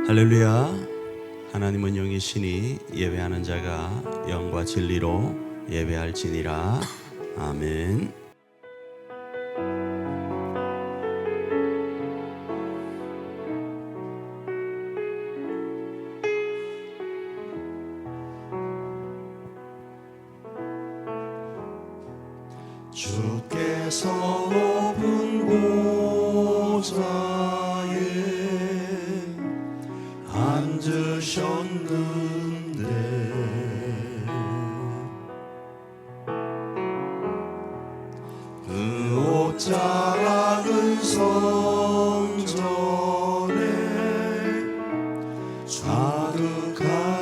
할렐루야. 하나님은 영이시니 예배하는 자가 영과 진리로 예배할지니라. 아멘. 주께서 높은 보좌에 앉으셨는데 그 옷자락은 성전에 가득하도다.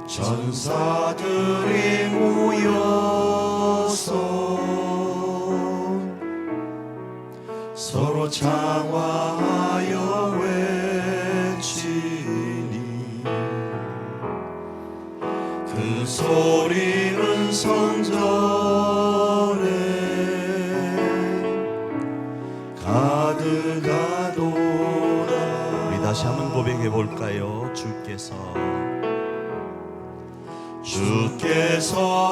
전사들이 모여서 서로 장화하여 외치니 그 소리는 성전에 가득하도다. 우리 다시 한번 고백해 볼까요? 주께서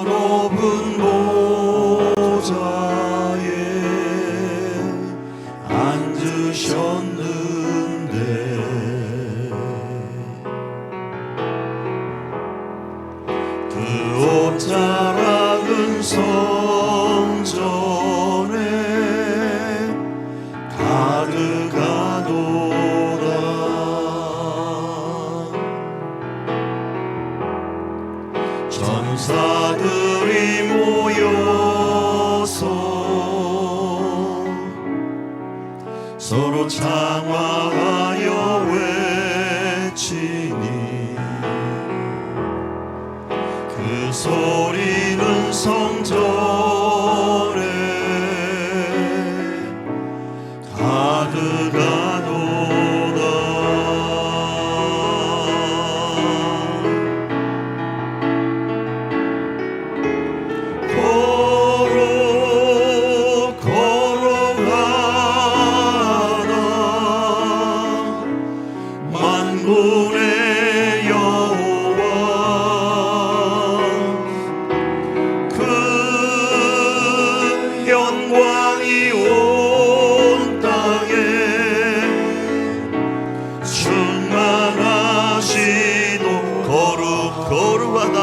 높은 보좌에 앉으셨는데 그 옷자락은 성전에 가득하도다. 전사들이 모여서 서로 장화하여 외치니 그 소리는 성전에 가득하도다. 만군의 여호와 그 영광이 온 땅에 충만하시도 거룩하다.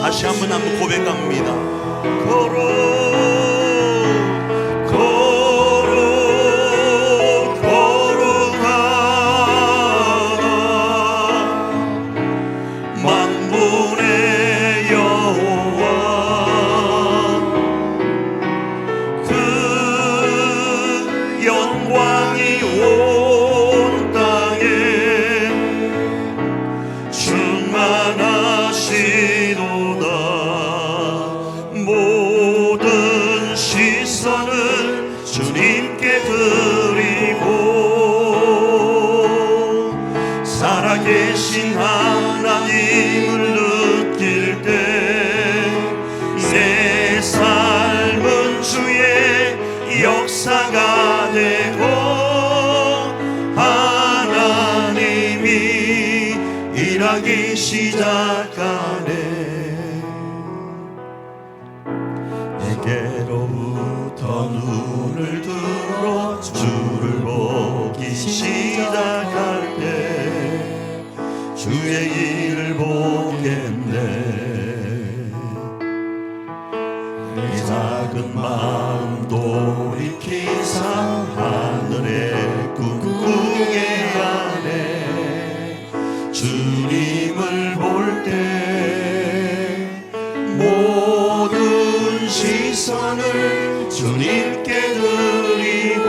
다시 한번 고백합니다. 거룩하다. 만군의 여호와 그 영광이 온 땅에 충만하시도다. 모든 시선을 주님께 드리고 살아계신 하나님을 느낄 때 내 삶은 주의 역사가 되고 하나님이 일하기 시작하네. 내게로부터 눈을 들어 주를 보기 시작할 때 주의 일을 보겠네. 내 작은 마음 돌이키사 하늘의 꿈꾸게 하네. 주님을 볼 때 모든 시선을 주님께 드리고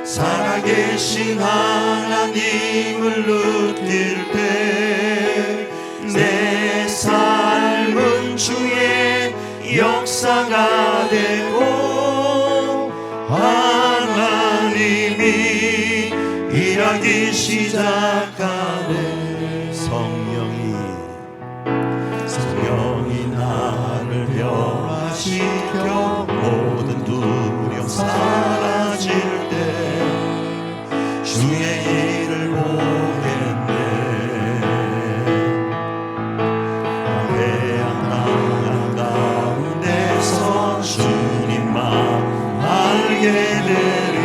살아 전능하신 하나님을 느낄 때 내 삶은 주의 역사가 되고 하나님이 일하기 시작하네. 성령이 나를 변화시켜 모든 두려움 사라질 때 주의 일을 보겠네.黑暗가운데서 주님만 알게 되리.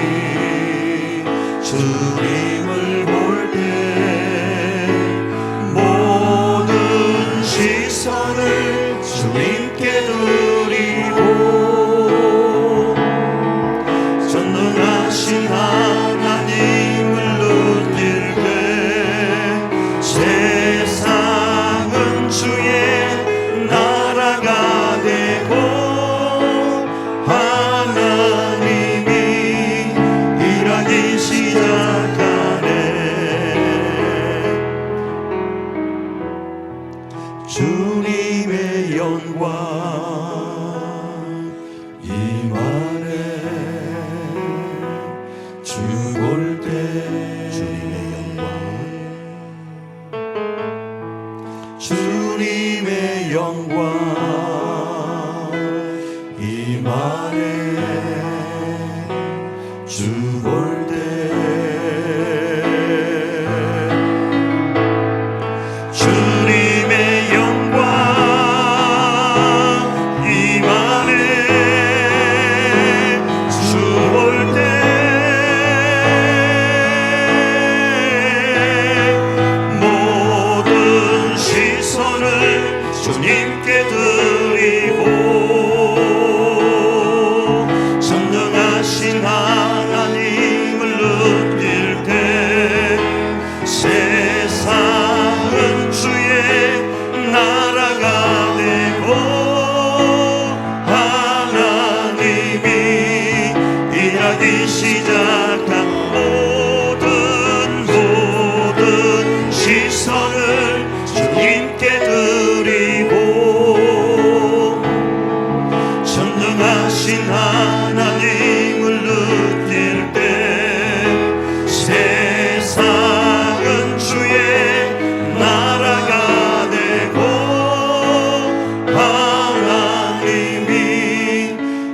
주님을 볼 때 모든 시선을 주님께 드리고 전능하신 하나님을 느낄 때 세상은 주의 나라가 되고 하나님이 일하기 시작하네. 주님의 영광 임하네. 주 볼 때 주님의 영광 주님의 영광 임하네. 주 볼 때 주님의 영광 임하네. 주 볼 때 모든 시선을 주님께 드리고 전능하신 하나님을 느낄 때 세상은 주의 나라가 되고 하나님이 일하기 시작한 모든 시선을 주님께 드리고 전능하신 하나님을 느낄 때 세상은 주의 나라가 되고 하나님이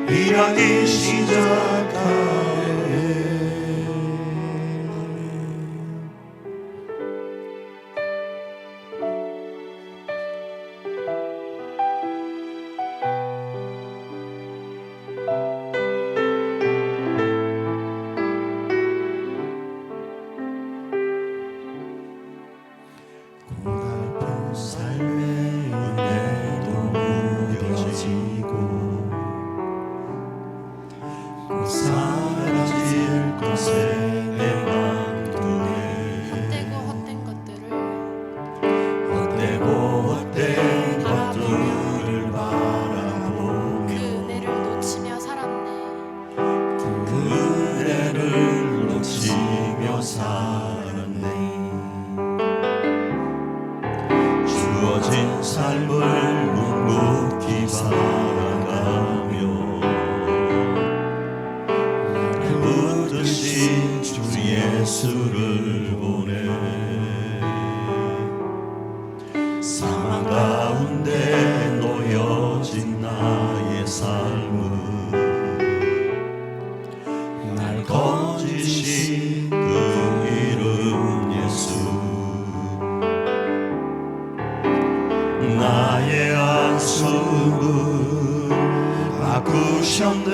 일하기 시작하네. 고달픈 삶의 은혜도 무뎌지고 곧 사라질 것에 내 맘 두네. 헛되고 헛된 것들을 헛되고 헛된 것들을 바라보며 그 은혜를 놓치며 살았네. 그 은혜를 놓치며 살았네. 주어진 삶을 묵묵히 살아가며 나를 붙드신 주 예수를 보내 사망 가운데 놓여진 나의 삶은 날 거지신 그 이름 예수 나의 안수를 바꾸셨네.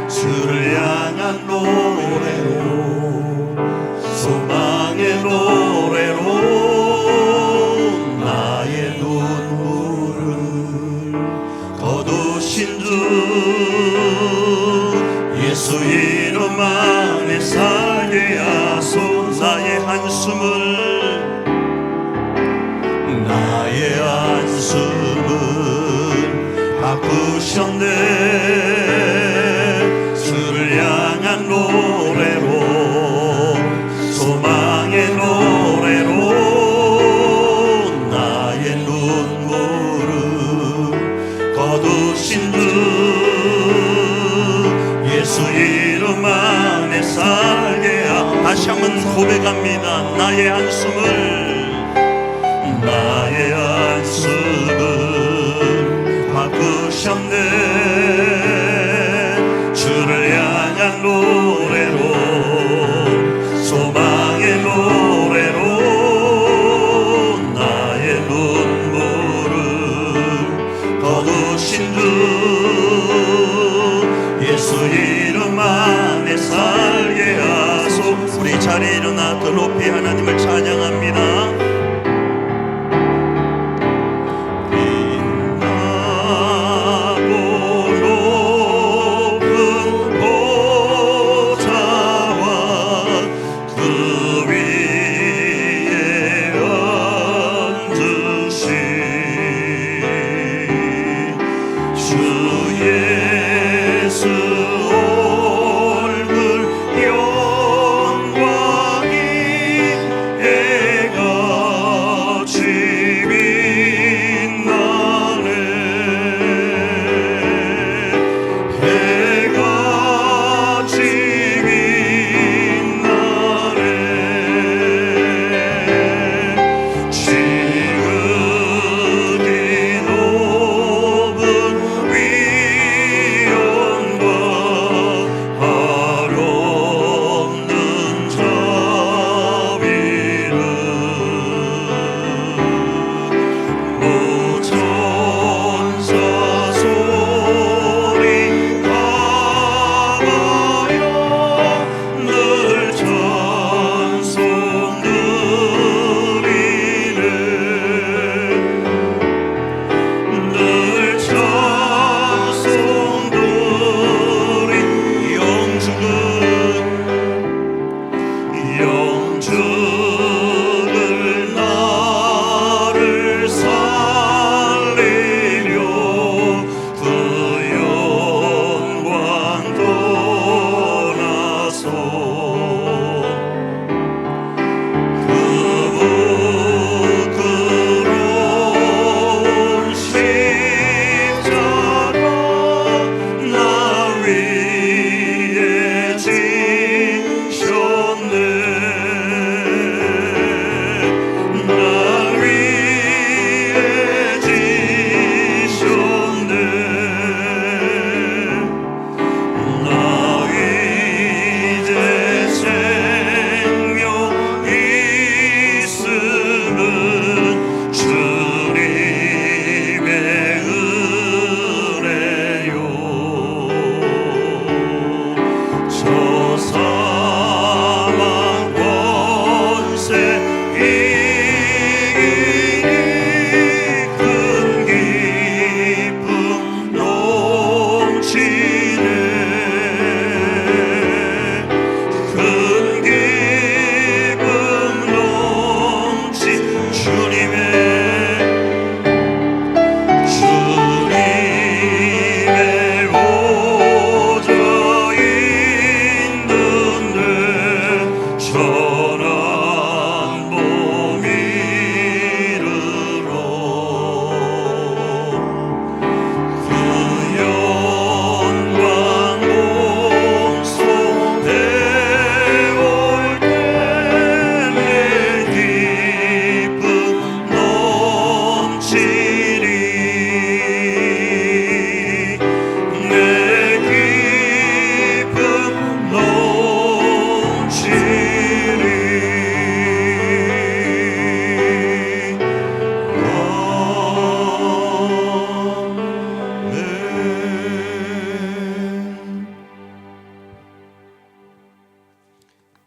주를 향한 노래로 소망의 노래로 나의 눈물을 거두신 주 예수 이름 안에 살게 하소. 나의 한숨을 나의 안숨을 바꾸셨네. 주를 향한 노래 거두신 주 예수 이름 안에 살게 하. 다시 한번 고백합니다. 나의 한숨을 나의 한숨을 바꾸셨네. 주를 향한 노래로 소망의 노래로 나의 눈물을 거두신 주 예수 이름 안에 살게 하소. 우리 자리에 일어나 더 높이 하나님을 찬양합니다.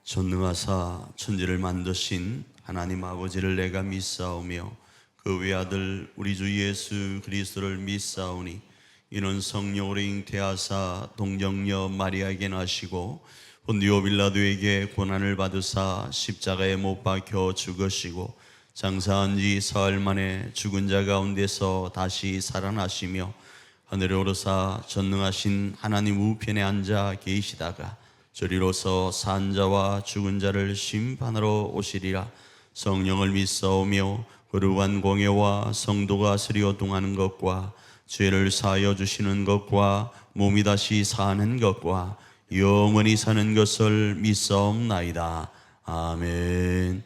전능하사 천지를 만드신 하나님 아버지를 내가 믿사오며 그 외아들 우리 주 예수 그리스도를 믿사오니 이는 성령으로 잉태하사 동정녀 마리아에게 나시고 본디오 빌라도에게 고난을 받으사 십자가에 못 박혀 죽으시고 장사한 지 사흘 만에 죽은 자 가운데서 다시 살아나시며 하늘에 오르사 전능하신 하나님 우편에 앉아 계시다가 저리로서 산 자와 죽은 자를 심판하러 오시리라. 성령을 믿사오며 거룩한 공예와 성도가 스리오동하는 것과 죄를 사하여 주시는 것과 몸이 다시 사는 것과 영원히 사는 것을 믿사옵나이다. 아멘.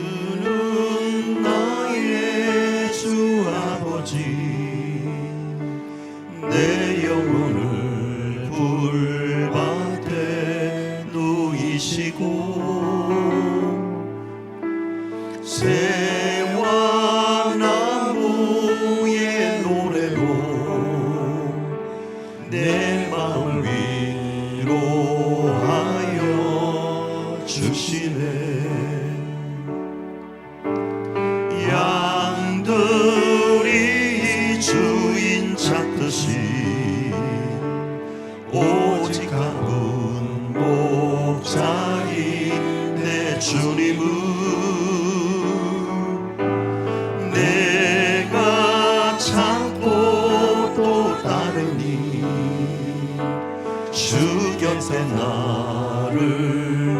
그는 나의 주 아버지 내 영혼을 불밭에 누이시고 새와 나무의 노래로 내 마음을 위로하여 주시네. 양들이 주인 찾듯이 오직 한 분 목자인 내 주님은 내가 찾고 또 따르니 주 곁에 나를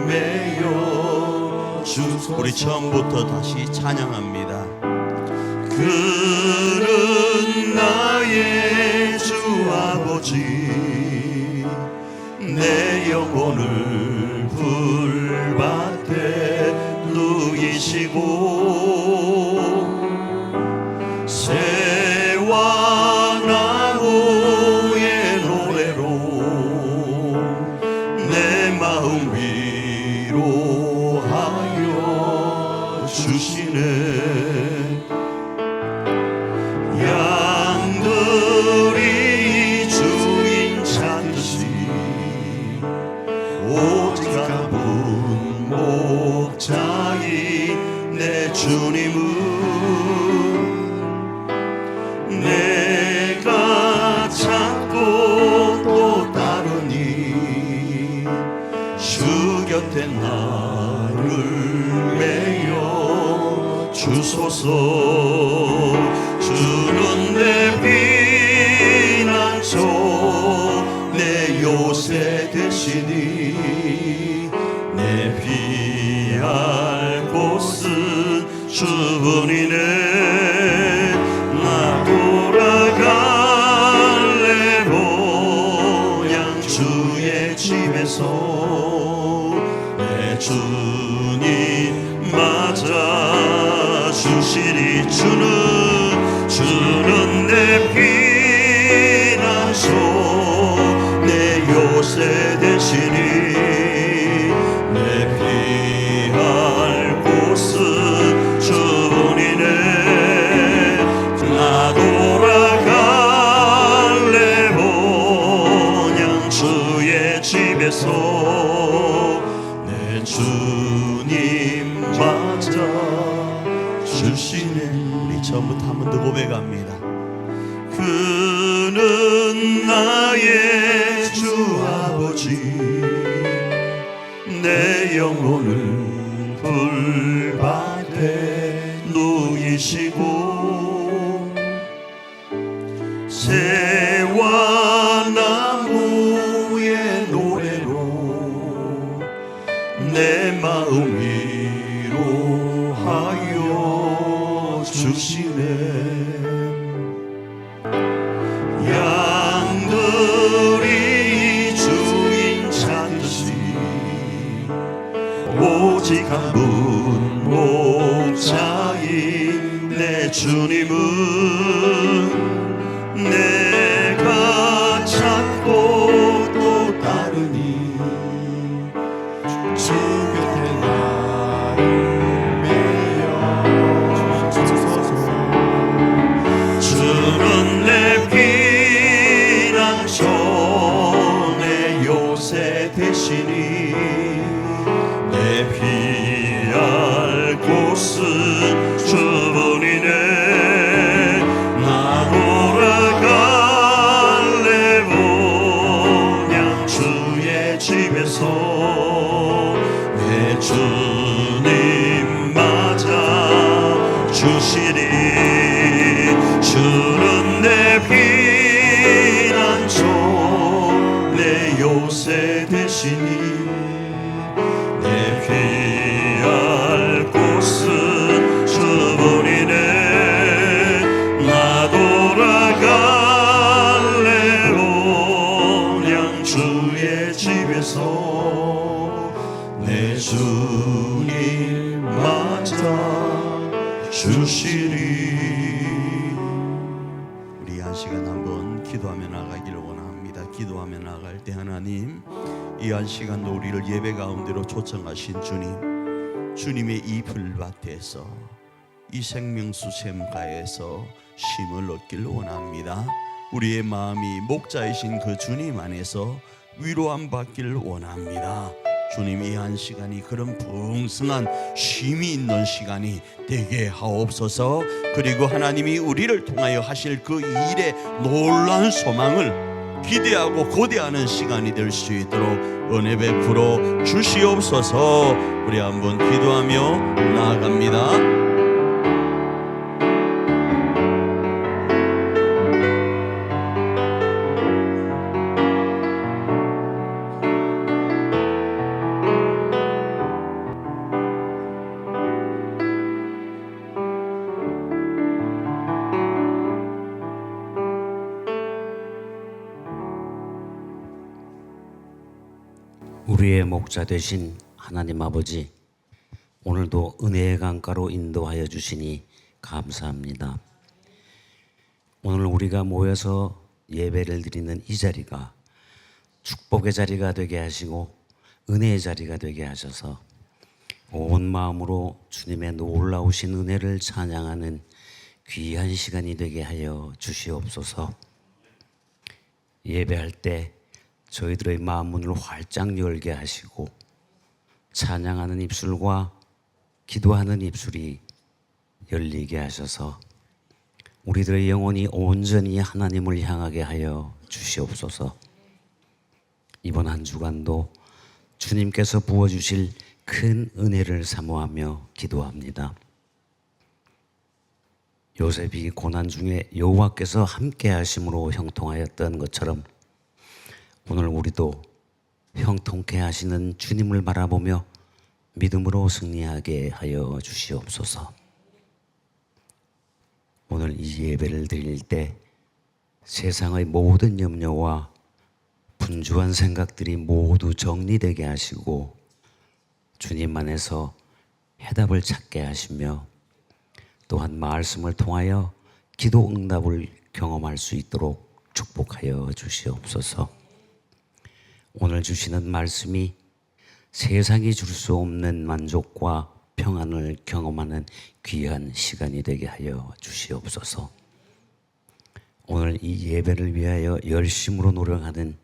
메어 주소서. 우리 처음부터 다시 찬양합니다. 그는 나의 주 아버지 내 영혼을 불밭에 누이시고 새와 나무의 노래로 내 마음 위로하여 주시네. 양들이 주인 찾듯이 오직 한 분 목자인 내 주님은 내가 찾고 또 따르니 주 곁에 나를 메어 주소서. 주는 내 피난처 내 요새 되시니 내 피할 곳은 주뿐이네. 나 돌아갈래 고향 주의 집에서 내 주님 맞아 주시니. 주는 내 피난처 내 요새 되시니 내 피할 곳은 주뿐이네. 나 돌아갈래 고향 주의 집에서 내 주님 맞아 주시네. 처음부터 한 번 더 고백합니다. 그는 나의 주 아버지 내 영혼을 불밭에 누이시고 새와 나무의 노래로 내 마음 위로하여 주시네. 양들이 주인 찾듯이 오직 한 분 목자인 내 주님은 내가 찾고 또 따르니 주 곁에 나를 메어 주소서. 주는 내 피난처 내 요새 되시니 내 피할 곳은 주뿐이네. 앞에서 내 주님 맞아 주시리. 우리 한 시간 한번 기도하며 나가기를 원합니다. 기도하며 나갈 때 하나님, 이 한 시간도 우리를 예배 가운데로 초청하신 주님, 주님의 이 불밭에서, 이 생명수 샘가에서 쉼을 얻기를 원합니다. 우리의 마음이 목자이신 그 주님 안에서 위로함 받기를 원합니다. 주님, 이 한 시간이 그런 풍성한 쉼이 있는 시간이 되게 하옵소서. 그리고 하나님이 우리를 통하여 하실 그 일의 놀라운 소망을 기대하고 고대하는 시간이 될 수 있도록 은혜 베풀어 주시옵소서. 우리 한번 기도하며 나아갑니다. 우리의 목자 되신 하나님 아버지, 오늘도 은혜의 강가로 인도하여 주시니 감사합니다. 오늘 우리가 모여서 예배를 드리는 이 자리가 축복의 자리가 되게 하시고 은혜의 자리가 되게 하셔서 온 마음으로 주님의 놀라우신 은혜를 찬양하는 귀한 시간이 되게 하여 주시옵소서. 예배할 때 저희들의 마음 문을 활짝 열게 하시고 찬양하는 입술과 기도하는 입술이 열리게 하셔서 우리들의 영혼이 온전히 하나님을 향하게 하여 주시옵소서. 이번 한 주간도 주님께서 부어주실 큰 은혜를 사모하며 기도합니다. 요셉이 고난 중에 여호와께서 함께 하심으로 형통하였던 것처럼 오늘 우리도 형통케 하시는 주님을 바라보며 믿음으로 승리하게 하여 주시옵소서. 오늘 이 예배를 드릴 때 세상의 모든 염려와 분주한 생각들이 모두 정리되게 하시고 주님 안에서 해답을 찾게 하시며 또한 말씀을 통하여 기도 응답을 경험할 수 있도록 축복하여 주시옵소서. 오늘 주시는 말씀이 세상이 줄 수 없는 만족과 평안을 경험하는 귀한 시간이 되게 하여 주시옵소서. 오늘 이 예배를 위하여 열심으로 노력하는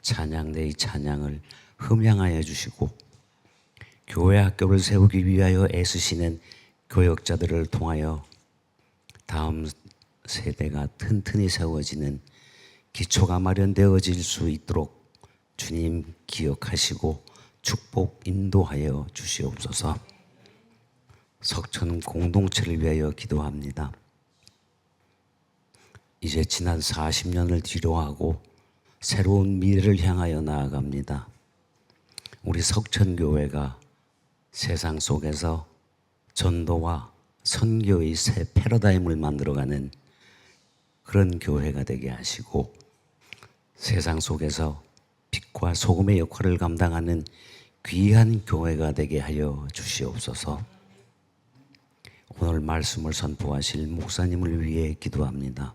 찬양대의 찬양을 흠양하여 주시고 교회 학교를 세우기 위하여 애쓰시는 교역자들을 통하여 다음 세대가 튼튼히 세워지는 기초가 마련되어질 수 있도록 주님 기억하시고 축복 인도하여 주시옵소서. 석천 공동체를 위하여 기도합니다. 이제 지난 40년을 뒤로하고 새로운 미래를 향하여 나아갑니다. 우리 석천교회가 세상 속에서 전도와 선교의 새 패러다임을 만들어가는 그런 교회가 되게 하시고 세상 속에서 빛과 소금의 역할을 감당하는 귀한 교회가 되게 하여 주시옵소서. 오늘 말씀을 선포하실 목사님을 위해 기도합니다.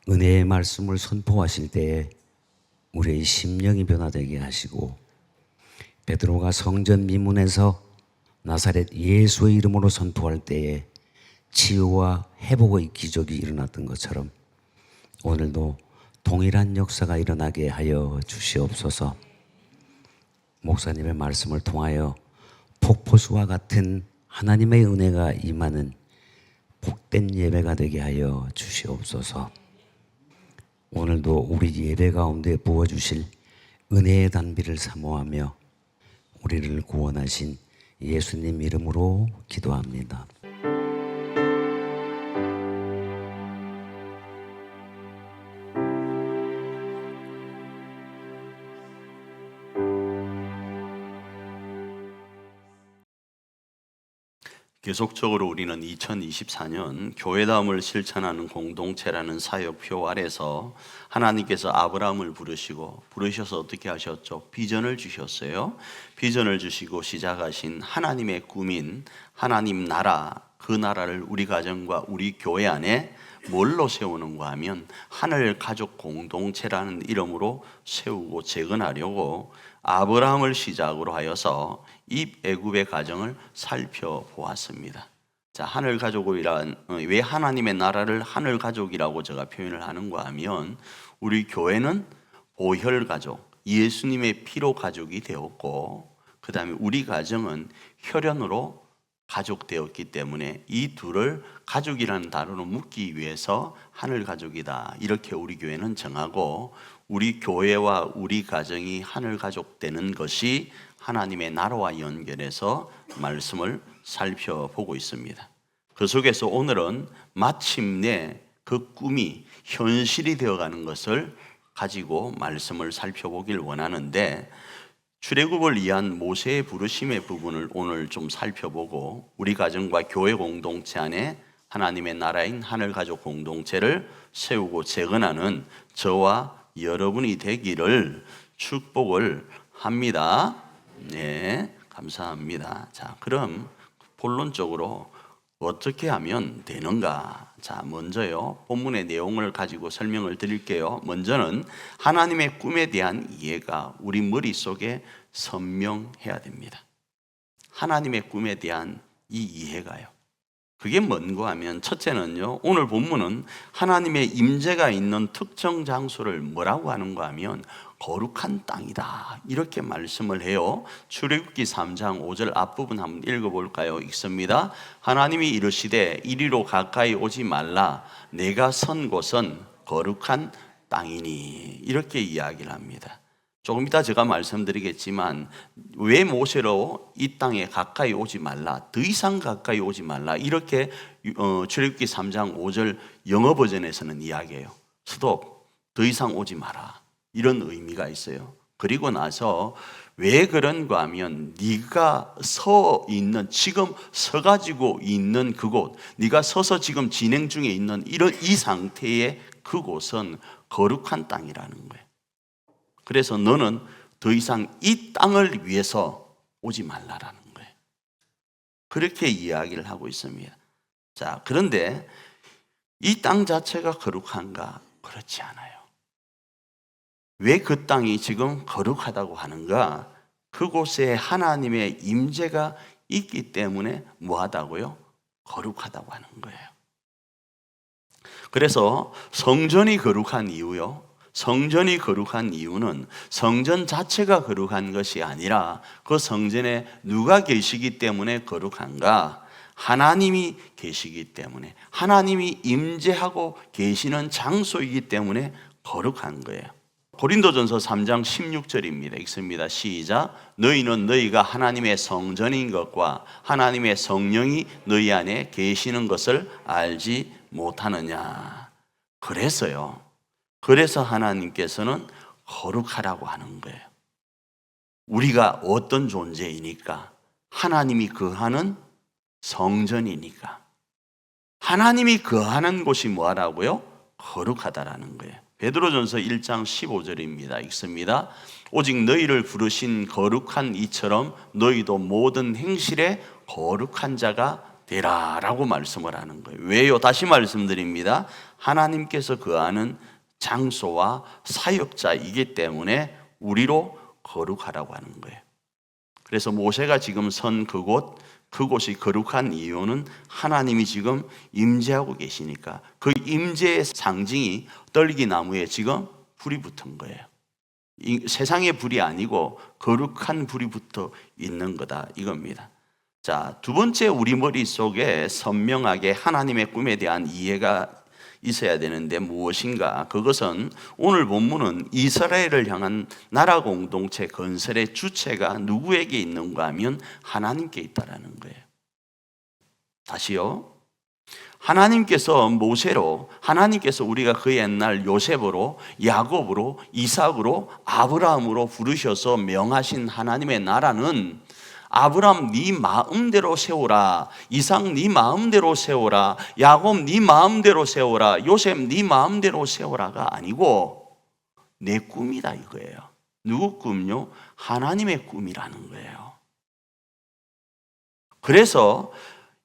은혜의 말씀을 선포하실 때에 우리의 심령이 변화되게 하시고 베드로가 성전 미문에서 나사렛 예수의 이름으로 선포할 때에 치유와 회복의 기적이 일어났던 것처럼 오늘도 동일한 역사가 일어나게 하여 주시옵소서. 목사님의 말씀을 통하여 폭포수와 같은 하나님의 은혜가 임하는 복된 예배가 되게 하여 주시옵소서. 오늘도 우리 예배 가운데 부어주실 은혜의 단비를 사모하며 우리를 구원하신 예수님 이름으로 기도합니다. 계속적으로 우리는 2024년 교회다움을 실천하는 공동체라는 사역표 아래서 하나님께서 아브라함을 부르셔서 어떻게 하셨죠? 비전을 주셨어요. 비전을 주시고 시작하신 하나님의 꿈인 하나님 나라, 그 나라를 우리 가정과 우리 교회 안에 뭘로 세우는가 하면 하늘 가족 공동체라는 이름으로 세우고 재건하려고 아브라함을 시작으로 하여서 입애굽의 가정을 살펴보았습니다. 자, 하늘 가족이란 왜 하나님의 나라를 하늘 가족이라고 제가 표현을 하는가 하면 우리 교회는 보혈 가족, 예수님의 피로 가족이 되었고 그 다음에 우리 가정은 혈연으로 가족되었기 때문에 이 둘을 가족이라는 단어로 묶기 위해서 하늘 가족이다 이렇게 우리 교회는 정하고 우리 교회와 우리 가정이 하늘 가족 되는 것이 하나님의 나라와 연결해서 말씀을 살펴보고 있습니다. 그 속에서 오늘은 마침내 그 꿈이 현실이 되어가는 것을 가지고 말씀을 살펴보길 원하는데 출애굽을 위한 모세의 부르심의 부분을 오늘 좀 살펴보고 우리 가정과 교회 공동체 안에 하나님의 나라인 하늘가족 공동체를 세우고 재건하는 저와 여러분이 되기를 축복을 합니다. 네, 감사합니다. 자, 그럼 본론적으로 어떻게 하면 되는가? 자, 먼저요, 본문의 내용을 가지고 설명을 드릴게요. 먼저는 하나님의 꿈에 대한 이해가 우리 머릿속에 선명해야 됩니다. 하나님의 꿈에 대한 이 이해가요. 그게 뭔가 하면 첫째는요, 오늘 본문은 하나님의 임재가 있는 특정 장소를 뭐라고 하는가 하면 거룩한 땅이다 이렇게 말씀을 해요. 출애굽기 3장 5절 앞부분 한번 읽어볼까요? 읽습니다. 하나님이 이르시되 이리로 가까이 오지 말라 내가 선 곳은 거룩한 땅이니 이렇게 이야기를 합니다. 조금 이따 제가 말씀드리겠지만 왜 모세로 이 땅에 가까이 오지 말라, 더 이상 가까이 오지 말라 이렇게 출애굽기 3장 5절 영어 버전에서는 이야기해요. 스톱, 더 이상 오지 마라 이런 의미가 있어요. 그리고 나서 왜 그런가 하면 네가 서 있는, 지금 서가지고 있는 그곳, 네가 서서 지금 진행 중에 있는 이 상태의 그곳은 거룩한 땅이라는 거예요. 그래서 너는 더 이상 이 땅을 위해서 오지 말라라는 거예요. 그렇게 이야기를 하고 있습니다. 자, 그런데 이 땅 자체가 거룩한가? 그렇지 않아요. 왜 그 땅이 지금 거룩하다고 하는가? 그곳에 하나님의 임재가 있기 때문에 뭐하다고요? 거룩하다고 하는 거예요. 그래서 성전이 거룩한 이유요, 성전이 거룩한 이유는 성전 자체가 거룩한 것이 아니라 그 성전에 누가 계시기 때문에 거룩한가? 하나님이 계시기 때문에, 하나님이 임재하고 계시는 장소이기 때문에 거룩한 거예요. 고린도전서 3장 16절입니다. 읽습니다. 시작. 너희는 너희가 하나님의 성전인 것과 하나님의 성령이 너희 안에 계시는 것을 알지 못하느냐. 그래서 하나님께서는 거룩하라고 하는 거예요. 우리가 어떤 존재이니까? 하나님이 거하는 성전이니까. 하나님이 거하는 곳이 뭐라고요? 거룩하다라는 거예요. 베드로전서 1장 15절입니다. 읽습니다. 오직 너희를 부르신 거룩한 이처럼 너희도 모든 행실에 거룩한 자가 되라 라고 말씀을 하는 거예요. 왜요? 다시 말씀드립니다. 하나님께서 거하는 장소와 사역자이기 때문에 우리로 거룩하라고 하는 거예요. 그래서 모세가 지금 선 그곳이 거룩한 이유는 하나님이 지금 임재하고 계시니까 그 임재의 상징이 떨기나무에 지금 불이 붙은 거예요. 세상의 불이 아니고 거룩한 불이 붙어 있는 거다 이겁니다. 자, 두 번째 우리 머릿속에 선명하게 하나님의 꿈에 대한 이해가 있어야 되는데 무엇인가? 그것은 오늘 본문은 이스라엘을 향한 나라 공동체 건설의 주체가 누구에게 있는가 하면 하나님께 있다라는 거예요. 다시요. 하나님께서 모세로, 하나님께서 우리가 그 옛날 요셉으로, 야곱으로, 이삭으로, 아브라함으로 부르셔서 명하신 하나님의 나라는 아브람 네 마음대로 세우라, 이삭 네 마음대로 세우라, 야곱 네 마음대로 세우라, 요셉 네 마음대로 세우라가 아니고 내 꿈이다 이거예요. 누구 꿈요? 하나님의 꿈이라는 거예요. 그래서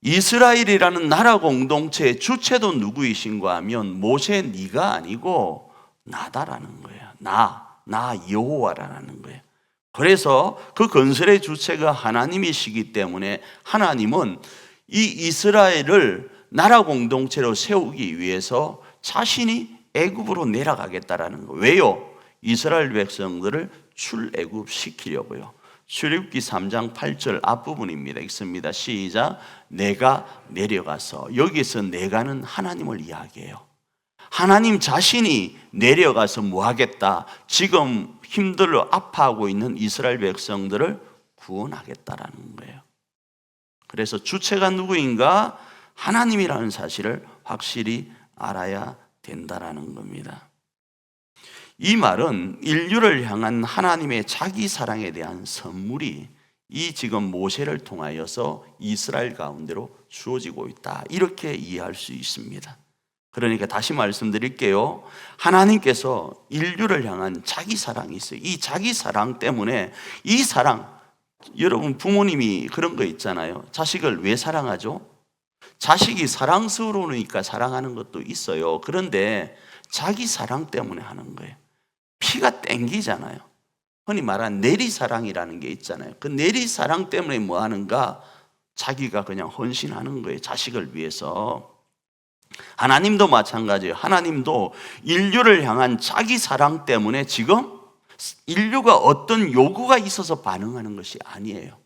이스라엘이라는 나라 공동체의 주체도 누구이신가 하면 모세 네가 아니고 나다라는 거예요. 나 여호와라는 거예요. 그래서 그 건설의 주체가 하나님이시기 때문에 하나님은 이 이스라엘을 나라 공동체로 세우기 위해서 자신이 애굽으로 내려가겠다라는 거예요. 왜요? 이스라엘 백성들을 출애굽시키려고요. 출애굽기 3장 8절 앞부분입니다. 읽습니다. 시작. 내가 내려가서, 여기서 내가는 하나님을 이야기해요. 하나님 자신이 내려가서 뭐 하겠다? 지금 힘들어 아파하고 있는 이스라엘 백성들을 구원하겠다라는 거예요. 그래서 주체가 누구인가? 하나님이라는 사실을 확실히 알아야 된다라는 겁니다. 이 말은 인류를 향한 하나님의 자기 사랑에 대한 선물이 이 지금 모세를 통하여서 이스라엘 가운데로 주어지고 있다, 이렇게 이해할 수 있습니다. 그러니까 다시 말씀드릴게요. 하나님께서 인류를 향한 자기 사랑이 있어요. 이 자기 사랑 때문에, 이 사랑, 여러분 부모님이 그런 거 있잖아요. 자식을 왜 사랑하죠? 자식이 사랑스러우니까 사랑하는 것도 있어요. 그런데 자기 사랑 때문에 하는 거예요. 피가 땡기잖아요. 흔히 말하는 내리사랑이라는 게 있잖아요. 그 내리사랑 때문에 뭐 하는가? 자기가 그냥 헌신하는 거예요. 자식을 위해서. 하나님도 마찬가지예요. 하나님도 인류를 향한 자기 사랑 때문에 지금 인류가 어떤 요구가 있어서 반응하는 것이 아니에요.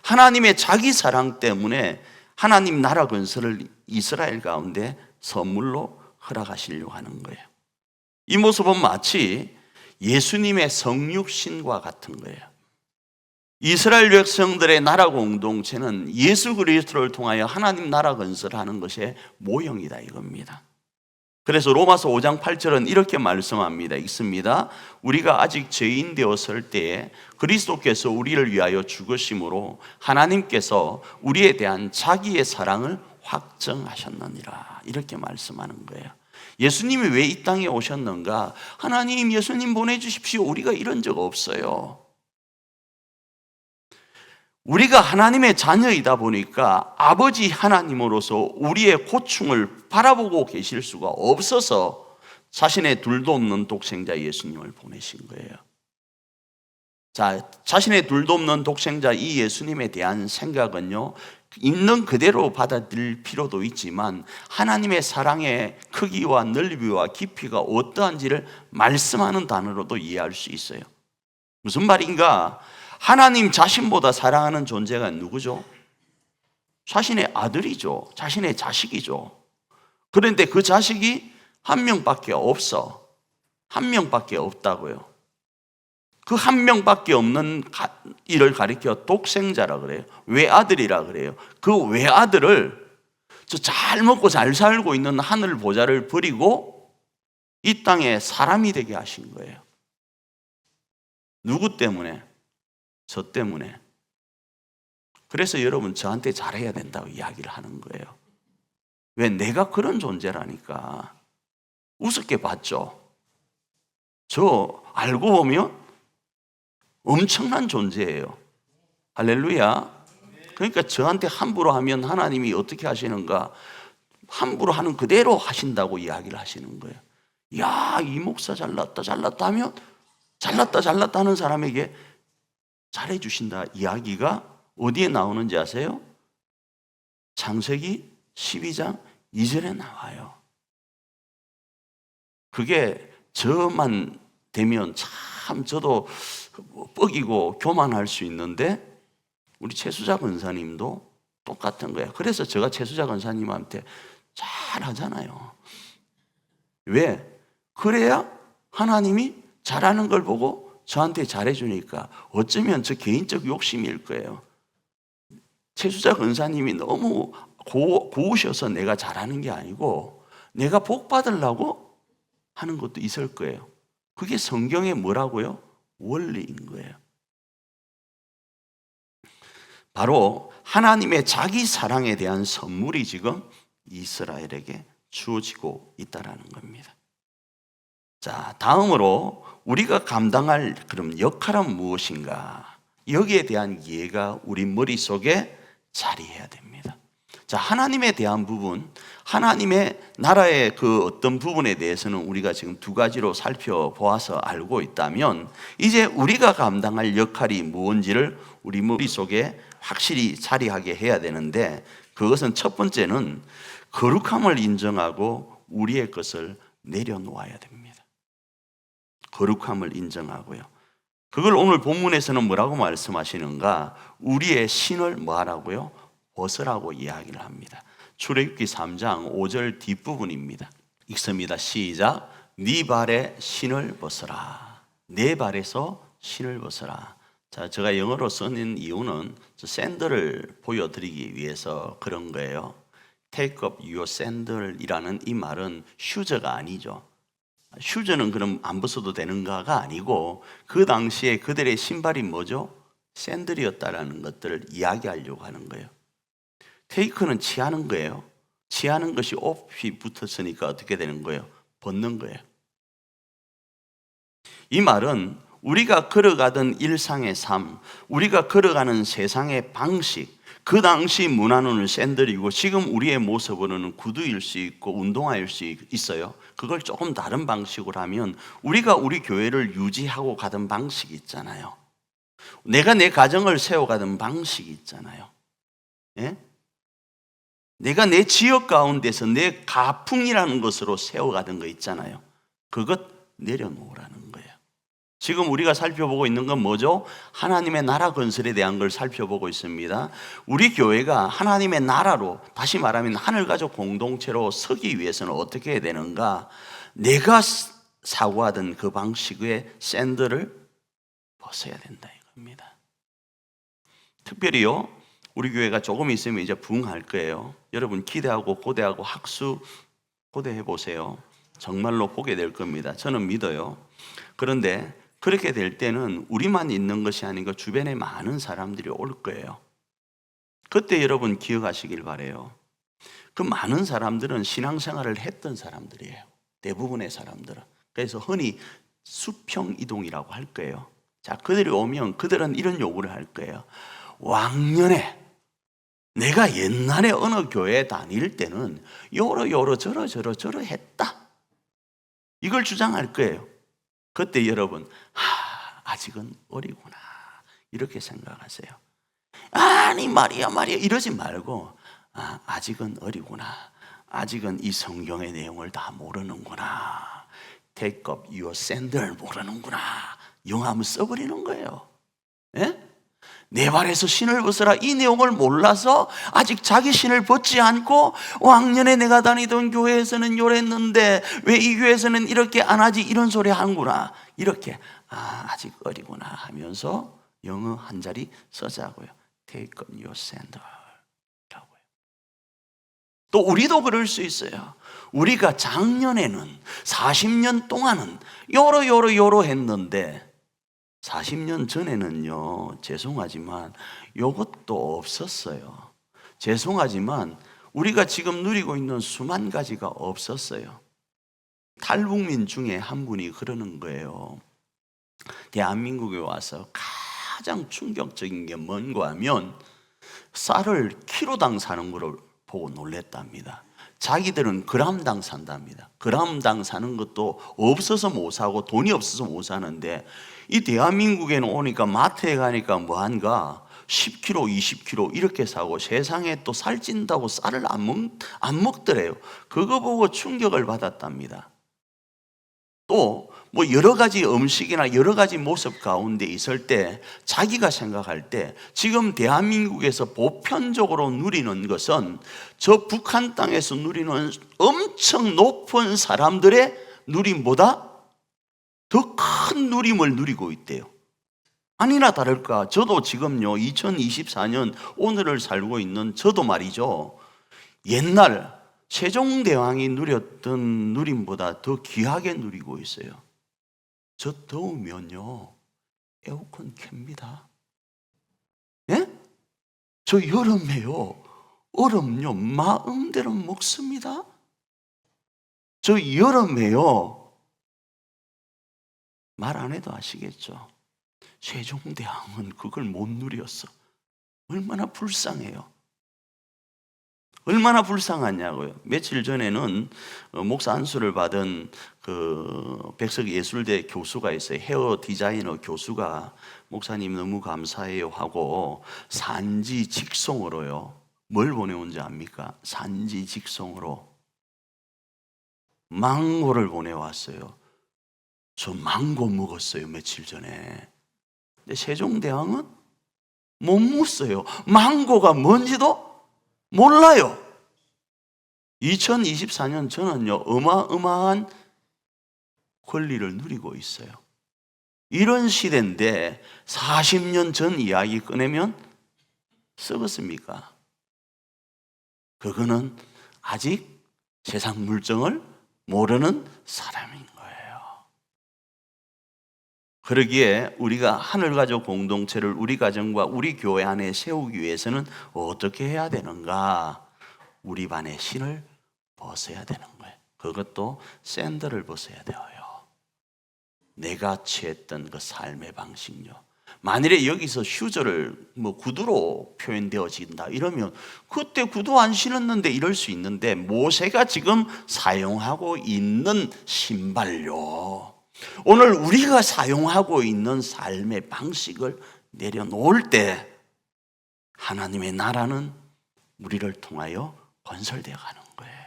하나님의 자기 사랑 때문에 하나님 나라 건설을 이스라엘 가운데 선물로 허락하시려고 하는 거예요. 이 모습은 마치 예수님의 성육신과 같은 거예요. 이스라엘 백성들의 나라 공동체는 예수 그리스도를 통하여 하나님 나라 건설하는 것의 모형이다 이겁니다. 그래서 로마서 5장 8절은 이렇게 말씀합니다. 읽습니다. 우리가 아직 죄인 되었을 때에 그리스도께서 우리를 위하여 죽으심으로 하나님께서 우리에 대한 자기의 사랑을 확정하셨느니라, 이렇게 말씀하는 거예요. 예수님이 왜 이 땅에 오셨는가? 하나님, 예수님 보내주십시오. 우리가 이런 적 없어요. 우리가 하나님의 자녀이다 보니까 아버지 하나님으로서 우리의 고충을 바라보고 계실 수가 없어서 자신의 둘도 없는 독생자 예수님을 보내신 거예요. 자, 자신의 둘도 없는 독생자 이 예수님에 대한 생각은요, 있는 그대로 받아들일 필요도 있지만 하나님의 사랑의 크기와 넓이와 깊이가 어떠한지를 말씀하는 단어로도 이해할 수 있어요. 무슨 말인가? 하나님 자신보다 사랑하는 존재가 누구죠? 자신의 아들이죠. 자신의 자식이죠. 그런데 그 자식이 한 명밖에 없어. 한 명밖에 없다고요. 그 한 명밖에 없는 이를 가리켜 독생자라 그래요. 외아들이라 그래요. 그 외아들을 저 잘 먹고 잘 살고 있는 하늘 보좌를 버리고 이 땅에 사람이 되게 하신 거예요. 누구 때문에? 저 때문에. 그래서 여러분 저한테 잘해야 된다고 이야기를 하는 거예요. 왜? 내가 그런 존재라니까. 우습게 봤죠. 저 알고 보면 엄청난 존재예요. 할렐루야. 그러니까 저한테 함부로 하면 하나님이 어떻게 하시는가? 함부로 하는 그대로 하신다고 이야기를 하시는 거예요. 야, 이 목사 잘났다 잘났다 하면 잘났다 하는 사람에게 잘해 주신다 이야기가 어디에 나오는지 아세요? 창세기 12장 2절에 나와요. 그게 저만 되면 참 저도 뻑이고 교만할 수 있는데 우리 최수자 권사님도 똑같은 거예요. 그래서 제가 최수자 권사님한테 잘 하잖아요. 왜? 그래야 하나님이 잘하는 걸 보고 저한테 잘해주니까. 어쩌면 저 개인적 욕심일 거예요. 최수자 권사님이 너무 고우셔서 내가 잘하는 게 아니고 내가 복 받으려고 하는 것도 있을 거예요. 그게 성경의 뭐라고요? 원리인 거예요. 바로 하나님의 자기 사랑에 대한 선물이 지금 이스라엘에게 주어지고 있다는 겁니다. 자, 다음으로 우리가 감당할 그럼 역할은 무엇인가? 여기에 대한 이해가 우리 머릿속에 자리해야 됩니다. 자, 하나님에 대한 부분, 하나님의 나라의 그 어떤 부분에 대해서는 우리가 지금 두 가지로 살펴보아서 알고 있다면, 이제 우리가 감당할 역할이 무엇인지를 우리 머릿속에 확실히 자리하게 해야 되는데, 그것은 첫 번째는 거룩함을 인정하고 우리의 것을 내려놓아야 됩니다. 거룩함을 인정하고요. 그걸 오늘 본문에서는 뭐라고 말씀하시는가? 우리의 신을 뭐하라고요? 벗으라고 이야기를 합니다. 출애굽기 3장 5절 뒷부분입니다. 읽습니다. 시작. 네 발에 신을 벗어라. 내 발에서 신을 벗어라. 자, 제가 영어로 쓰는 이유는 샌들을 보여드리기 위해서 그런 거예요. Take up your sandal이라는 이 말은 슈즈가 아니죠. 슈즈는 그럼 안 벗어도 되는가가 아니고, 그 당시에 그들의 신발이 뭐죠? 샌들이었다라는 것들을 이야기하려고 하는 거예요. 테이크는 취하는 거예요. 취하는 것이 옷이 붙었으니까 어떻게 되는 거예요? 벗는 거예요. 이 말은 우리가 걸어가던 일상의 삶, 우리가 걸어가는 세상의 방식, 그 당시 문화는 샌들이고 지금 우리의 모습으로는 구두일 수 있고 운동화일 수 있어요. 그걸 조금 다른 방식으로 하면 우리가 우리 교회를 유지하고 가던 방식이 있잖아요. 내가 내 가정을 세워가던 방식이 있잖아요. 예? 내가 내 지역 가운데서 내 가풍이라는 것으로 세워가던 거 있잖아요. 그것 내려놓으라는 거예요. 지금 우리가 살펴보고 있는 건 뭐죠? 하나님의 나라 건설에 대한 걸 살펴보고 있습니다. 우리 교회가 하나님의 나라로, 다시 말하면 하늘가족 공동체로 서기 위해서는 어떻게 해야 되는가? 내가 사고하던 그 방식의 샌들을 벗어야 된다 이겁니다. 특별히요, 우리 교회가 조금 있으면 이제 부흥할 거예요. 여러분 기대하고 고대하고 학수 고대해 보세요. 정말로 보게 될 겁니다. 저는 믿어요. 그런데 그렇게 될 때는 우리만 있는 것이 아니고 주변에 많은 사람들이 올 거예요. 그때 여러분 기억하시길 바라요. 그 많은 사람들은 신앙생활을 했던 사람들이에요. 대부분의 사람들은. 그래서 흔히 수평 이동이라고 할 거예요. 자, 그들이 오면 그들은 이런 요구를 할 거예요. 왕년에 내가 옛날에 어느 교회에 다닐 때는 요러 저러 했다. 이걸 주장할 거예요. 그때 여러분, 아직은 어리구나 이렇게 생각하세요. 아니 말이야 이러지 말고, 아직은 어리구나, 아직은 이 성경의 내용을 다 모르는구나, Take up your sandal 모르는구나, 영어 한번 써버리는 거예요. 예? 내 발에서 신을 벗어라, 이 내용을 몰라서 아직 자기 신을 벗지 않고, 왕년에 내가 다니던 교회에서는 요랬는데 왜 이 교회에서는 이렇게 안 하지, 이런 소리 하는구나, 이렇게 아직 어리구나 하면서 영어 한 자리 써자고요. Take up your sandal 라고요. 또 우리도 그럴 수 있어요. 우리가 작년에는 40년 동안은 요러 했는데 40년 전에는요, 죄송하지만 이것도 없었어요. 죄송하지만 우리가 지금 누리고 있는 수만 가지가 없었어요. 탈북민 중에 한 분이 그러는 거예요. 대한민국에 와서 가장 충격적인 게 뭔가 하면 쌀을 키로당 사는 거를 보고 놀랬답니다. 자기들은 그람당 산답니다. 그람당 사는 것도 없어서 못 사고 돈이 없어서 못 사는데, 이 대한민국에는 오니까 마트에 가니까 뭐한가 10kg, 20kg 이렇게 사고, 세상에 또 살찐다고 쌀을 안 먹더래요. 그거 보고 충격을 받았답니다. 또 뭐 여러 가지 음식이나 여러 가지 모습 가운데 있을 때 자기가 생각할 때 지금 대한민국에서 보편적으로 누리는 것은 저 북한 땅에서 누리는 엄청 높은 사람들의 누림보다 더 큰 누림을 누리고 있대요. 아니나 다를까 저도 지금요 2024년 오늘을 살고 있는 저도 말이죠, 옛날 세종대왕이 누렸던 누림보다 더 귀하게 누리고 있어요. 저 더우면요 에어컨 켭니다. 예? 저 여름에요, 얼음요 마음대로 먹습니다. 저 여름에요, 말 안 해도 아시겠죠? 세종대왕은 그걸 못 누렸어. 얼마나 불쌍해요. 얼마나 불쌍하냐고요. 며칠 전에는 목사 안수를 받은 그 백석예술대 교수가 있어요. 헤어 디자이너 교수가 목사님 너무 감사해요 하고 산지 직송으로요. 뭘 보내온지 압니까? 산지 직송으로 망고를 보내왔어요. 저 망고 먹었어요, 며칠 전에. 근데 세종대왕은 못 묻어요. 망고가 뭔지도 몰라요. 2024년 저는요, 어마어마한 권리를 누리고 있어요. 이런 시대인데 40년 전 이야기 꺼내면 썩었습니까? 그거는 아직 세상 물정을 모르는 사람인 거예요. 그러기에 우리가 하늘가족 공동체를 우리 가정과 우리 교회 안에 세우기 위해서는 어떻게 해야 되는가? 우리 반의 신을 벗어야 되는 거예요. 그것도 샌들을 벗어야 돼요. 내가 취했던 그 삶의 방식요. 만일에 여기서 휴저를 구두로 표현되어진다 이러면 그때 구두 안 신었는데 이럴 수 있는데, 모세가 지금 사용하고 있는 신발요, 오늘 우리가 사용하고 있는 삶의 방식을 내려놓을 때 하나님의 나라는 우리를 통하여 건설되어 가는 거예요.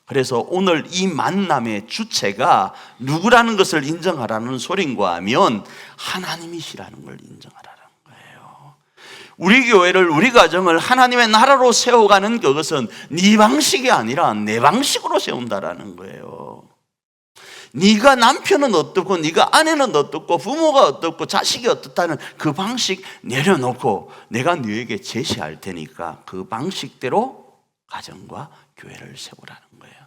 그래서 오늘 이 만남의 주체가 누구라는 것을 인정하라는 소린가 하면 하나님이시라는 걸 인정하라는 거예요. 우리 교회를, 우리 가정을 하나님의 나라로 세워가는 그것은 네 방식이 아니라 내 방식으로 세운다라는 거예요. 네가 남편은 어떻고 네가 아내는 어떻고 부모가 어떻고 자식이 어떻다는 그 방식 내려놓고 내가 너에게 제시할 테니까 그 방식대로 가정과 교회를 세우라는 거예요.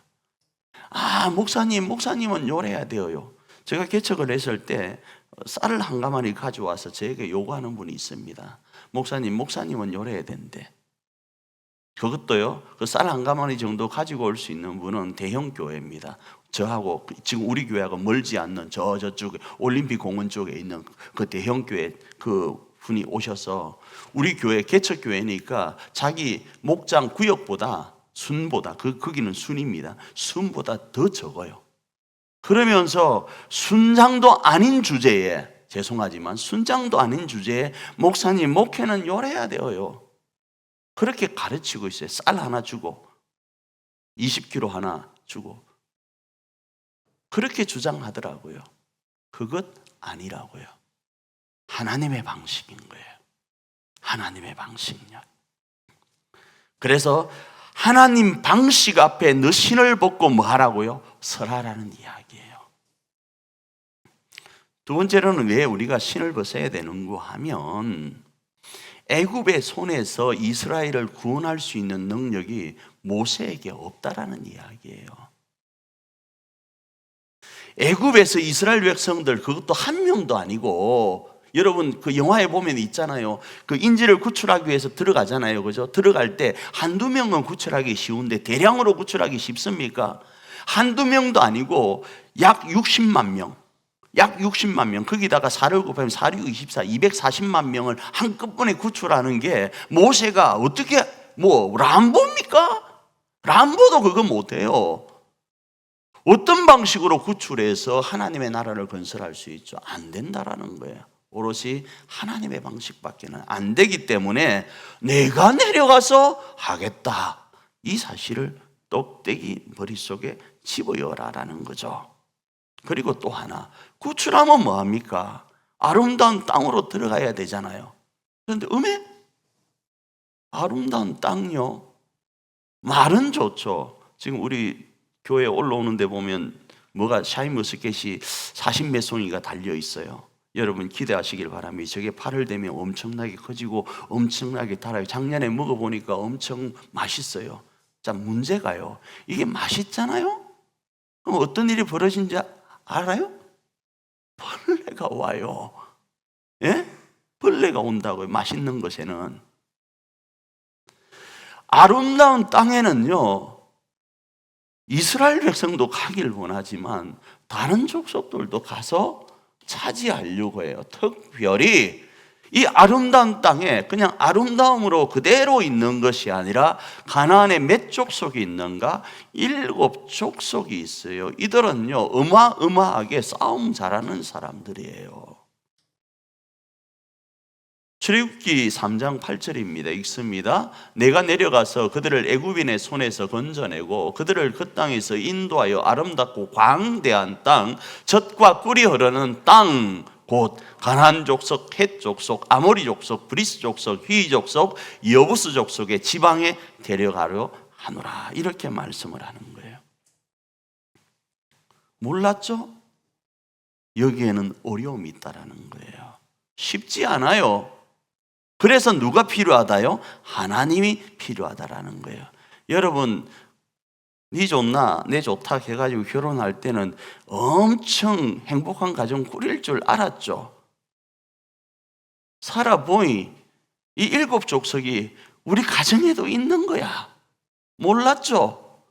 아, 목사님은 요래야 돼요. 제가 개척을 했을 때 쌀을 한 가마니 가져와서 저에게 요구하는 분이 있습니다. 목사님은 요래야 된대. 그것도요, 그 쌀 한 가마니 정도 가지고 올 수 있는 분은 대형 교회입니다. 저하고 지금 우리 교회하고 멀지 않는 저쪽에 올림픽 공원 쪽에 있는 그 대형 교회 그 분이 오셔서 우리 교회 개척교회니까 자기 목장 구역보다 순보다 거기는 순입니다. 순보다 더 적어요. 그러면서 순장도 아닌 주제에, 죄송하지만 순장도 아닌 주제에 목사님 목회는 요래야 돼요. 그렇게 가르치고 있어요. 쌀 하나 주고 20kg 하나 주고 그렇게 주장하더라고요. 그것 아니라고요. 하나님의 방식인 거예요. 하나님의 방식이요. 그래서 하나님 방식 앞에 너 신을 벗고 뭐 하라고요? 설하라는 이야기예요. 두 번째로는 왜 우리가 신을 벗어야 되는가 하면 애굽의 손에서 이스라엘을 구원할 수 있는 능력이 모세에게 없다라는 이야기예요. 애굽에서 이스라엘 백성들 그것도 한 명도 아니고, 여러분 그 영화에 보면 있잖아요. 그 인질을 구출하기 위해서 들어가잖아요. 그죠? 들어갈 때 한두 명은 구출하기 쉬운데 대량으로 구출하기 쉽습니까? 한두 명도 아니고 약 60만 명. 약 60만 명. 거기다가 4를 곱하면 4, 6, 24, 240만 명을 한꺼번에 구출하는 게 모세가 어떻게 람보입니까? 람보도 그거 못해요. 어떤 방식으로 구출해서 하나님의 나라를 건설할 수 있죠? 안 된다라는 거예요. 오롯이 하나님의 방식밖에는 안 되기 때문에 내가 내려가서 하겠다, 이 사실을 똑대기 머릿속에 집어넣으라는 거죠. 그리고 또 하나, 구출하면 뭐합니까? 아름다운 땅으로 들어가야 되잖아요. 그런데 아름다운 땅요, 말은 좋죠. 지금 우리 교회에 올라오는데 보면 뭐가 샤인머스켓이 40몇 송이가 달려 있어요. 여러분 기대하시길 바랍니다. 저게 8월 되면 엄청나게 커지고 엄청나게 달아요. 작년에 먹어보니까 엄청 맛있어요. 자, 문제가요, 이게 맛있잖아요? 그럼 어떤 일이 벌어진지 알아요? 벌레가 와요. 예? 벌레가 온다고요, 맛있는 것에는. 아름다운 땅에는요, 이스라엘 백성도 가길 원하지만 다른 족속들도 가서 차지하려고 해요. 특별히 이 아름다운 땅에 그냥 아름다움으로 그대로 있는 것이 아니라 가나안에 몇 족속이 있는가? 7족속이 있어요. 이들은요, 어마어마하게 싸움 잘하는 사람들이에요. 출애굽기 3장 8절입니다. 읽습니다. 내가 내려가서 그들을 애굽인의 손에서 건져내고 그들을 그 땅에서 인도하여 아름답고 광대한 땅, 젖과 꿀이 흐르는 땅, 곧 가나안 족속, 헷 족속, 아모리 족속, 브리스 족속, 휘 족속, 여부스 족속의 지방에 데려가려 하노라. 이렇게 말씀을 하는 거예요. 몰랐죠? 여기에는 어려움이 있다라는 거예요. 쉽지 않아요. 그래서 누가 필요하다요? 하나님이 필요하다라는 거예요. 여러분, 네 좋나 내 좋다 해가지고 결혼할 때는 엄청 행복한 가정 꾸릴 줄 알았죠. 살아보니 이 7족속이 우리 가정에도 있는 거야. 몰랐죠?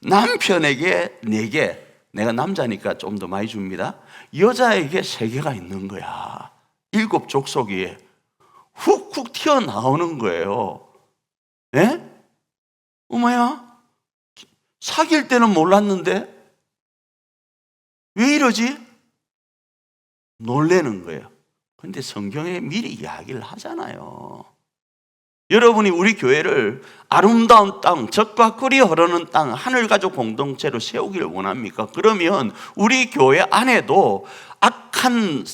남편에게 4개, 내가 남자니까 좀 더 많이 줍니다. 여자에게 3개가 있는 거야. 7족속이 훅훅 튀어나오는 거예요. 예? 어머야, 사귈 때는 몰랐는데 왜 이러지? 놀라는 거예요. 근데 성경에 미리 이야기를 하잖아요. 여러분이 우리 교회를 아름다운 땅, 젖과 꿀이 흐르는 땅, 하늘가족 공동체로 세우기를 원합니까? 그러면 우리 교회 안에도 악한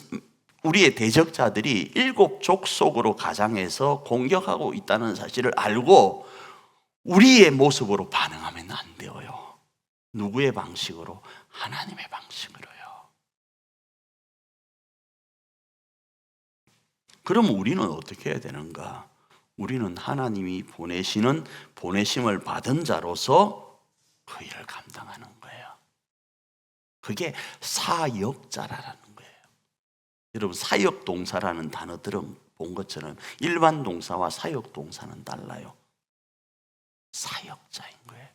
우리의 대적자들이 7족속으로 가장해서 공격하고 있다는 사실을 알고 우리의 모습으로 반응하면 안 돼요. 누구의 방식으로? 하나님의 방식으로요. 그럼 우리는 어떻게 해야 되는가? 우리는 하나님이 보내시는 보내심을 받은 자로서 그 일을 감당하는 거예요. 그게 사역자라는 거예요. 여러분, 사역 동사라는 단어 들어본 것처럼 일반 동사와 사역 동사는 달라요. 사역자인 거예요.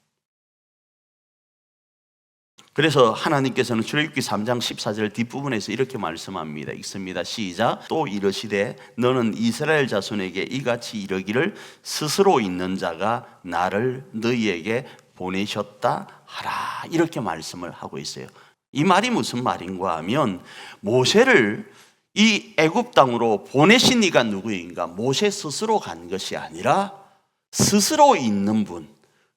그래서 하나님께서는 출애굽기 3장 14절 뒷부분에서 이렇게 말씀합니다. 읽습니다. 시작. 또 이르시되 너는 이스라엘 자손에게 이같이 이르기를 스스로 있는 자가 나를 너희에게 보내셨다 하라. 이렇게 말씀을 하고 있어요. 이 말이 무슨 말인가 하면 모세를 이 애굽 땅으로 보내신 이가 누구인가? 모세 스스로 간 것이 아니라 스스로 있는 분,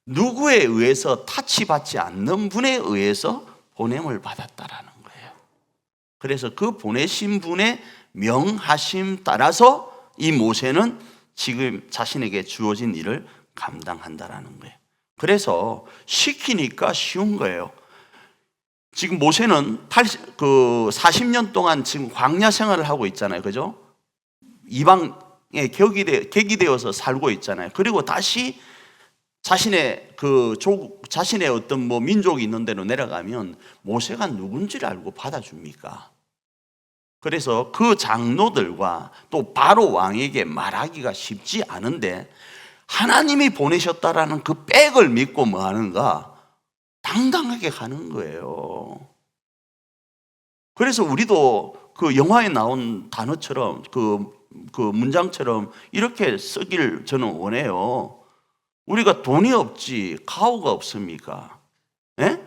누구에 의해서 타치받지 않는 분에 의해서 보냄을 받았다라는 거예요. 그래서 그 보내신 분의 명하심 따라서 이 모세는 지금 자신에게 주어진 일을 감당한다라는 거예요. 그래서 시키니까 쉬운 거예요. 지금 모세는 40년 동안 지금 광야 생활을 하고 있잖아요. 그죠? 이방에 객이 되어서 살고 있잖아요. 그리고 다시 자신의 자신의 어떤 민족이 있는 데로 내려가면 모세가 누군지를 알고 받아줍니까? 그래서 그 장로들과 또 바로 왕에게 말하기가 쉽지 않은데 하나님이 보내셨다라는 그 백을 믿고 뭐 하는가? 당당하게 가는 거예요. 그래서 우리도 그 영화에 나온 단어처럼 그 문장처럼 이렇게 쓰길 저는 원해요. 우리가 돈이 없지 가오가 없습니까? 예?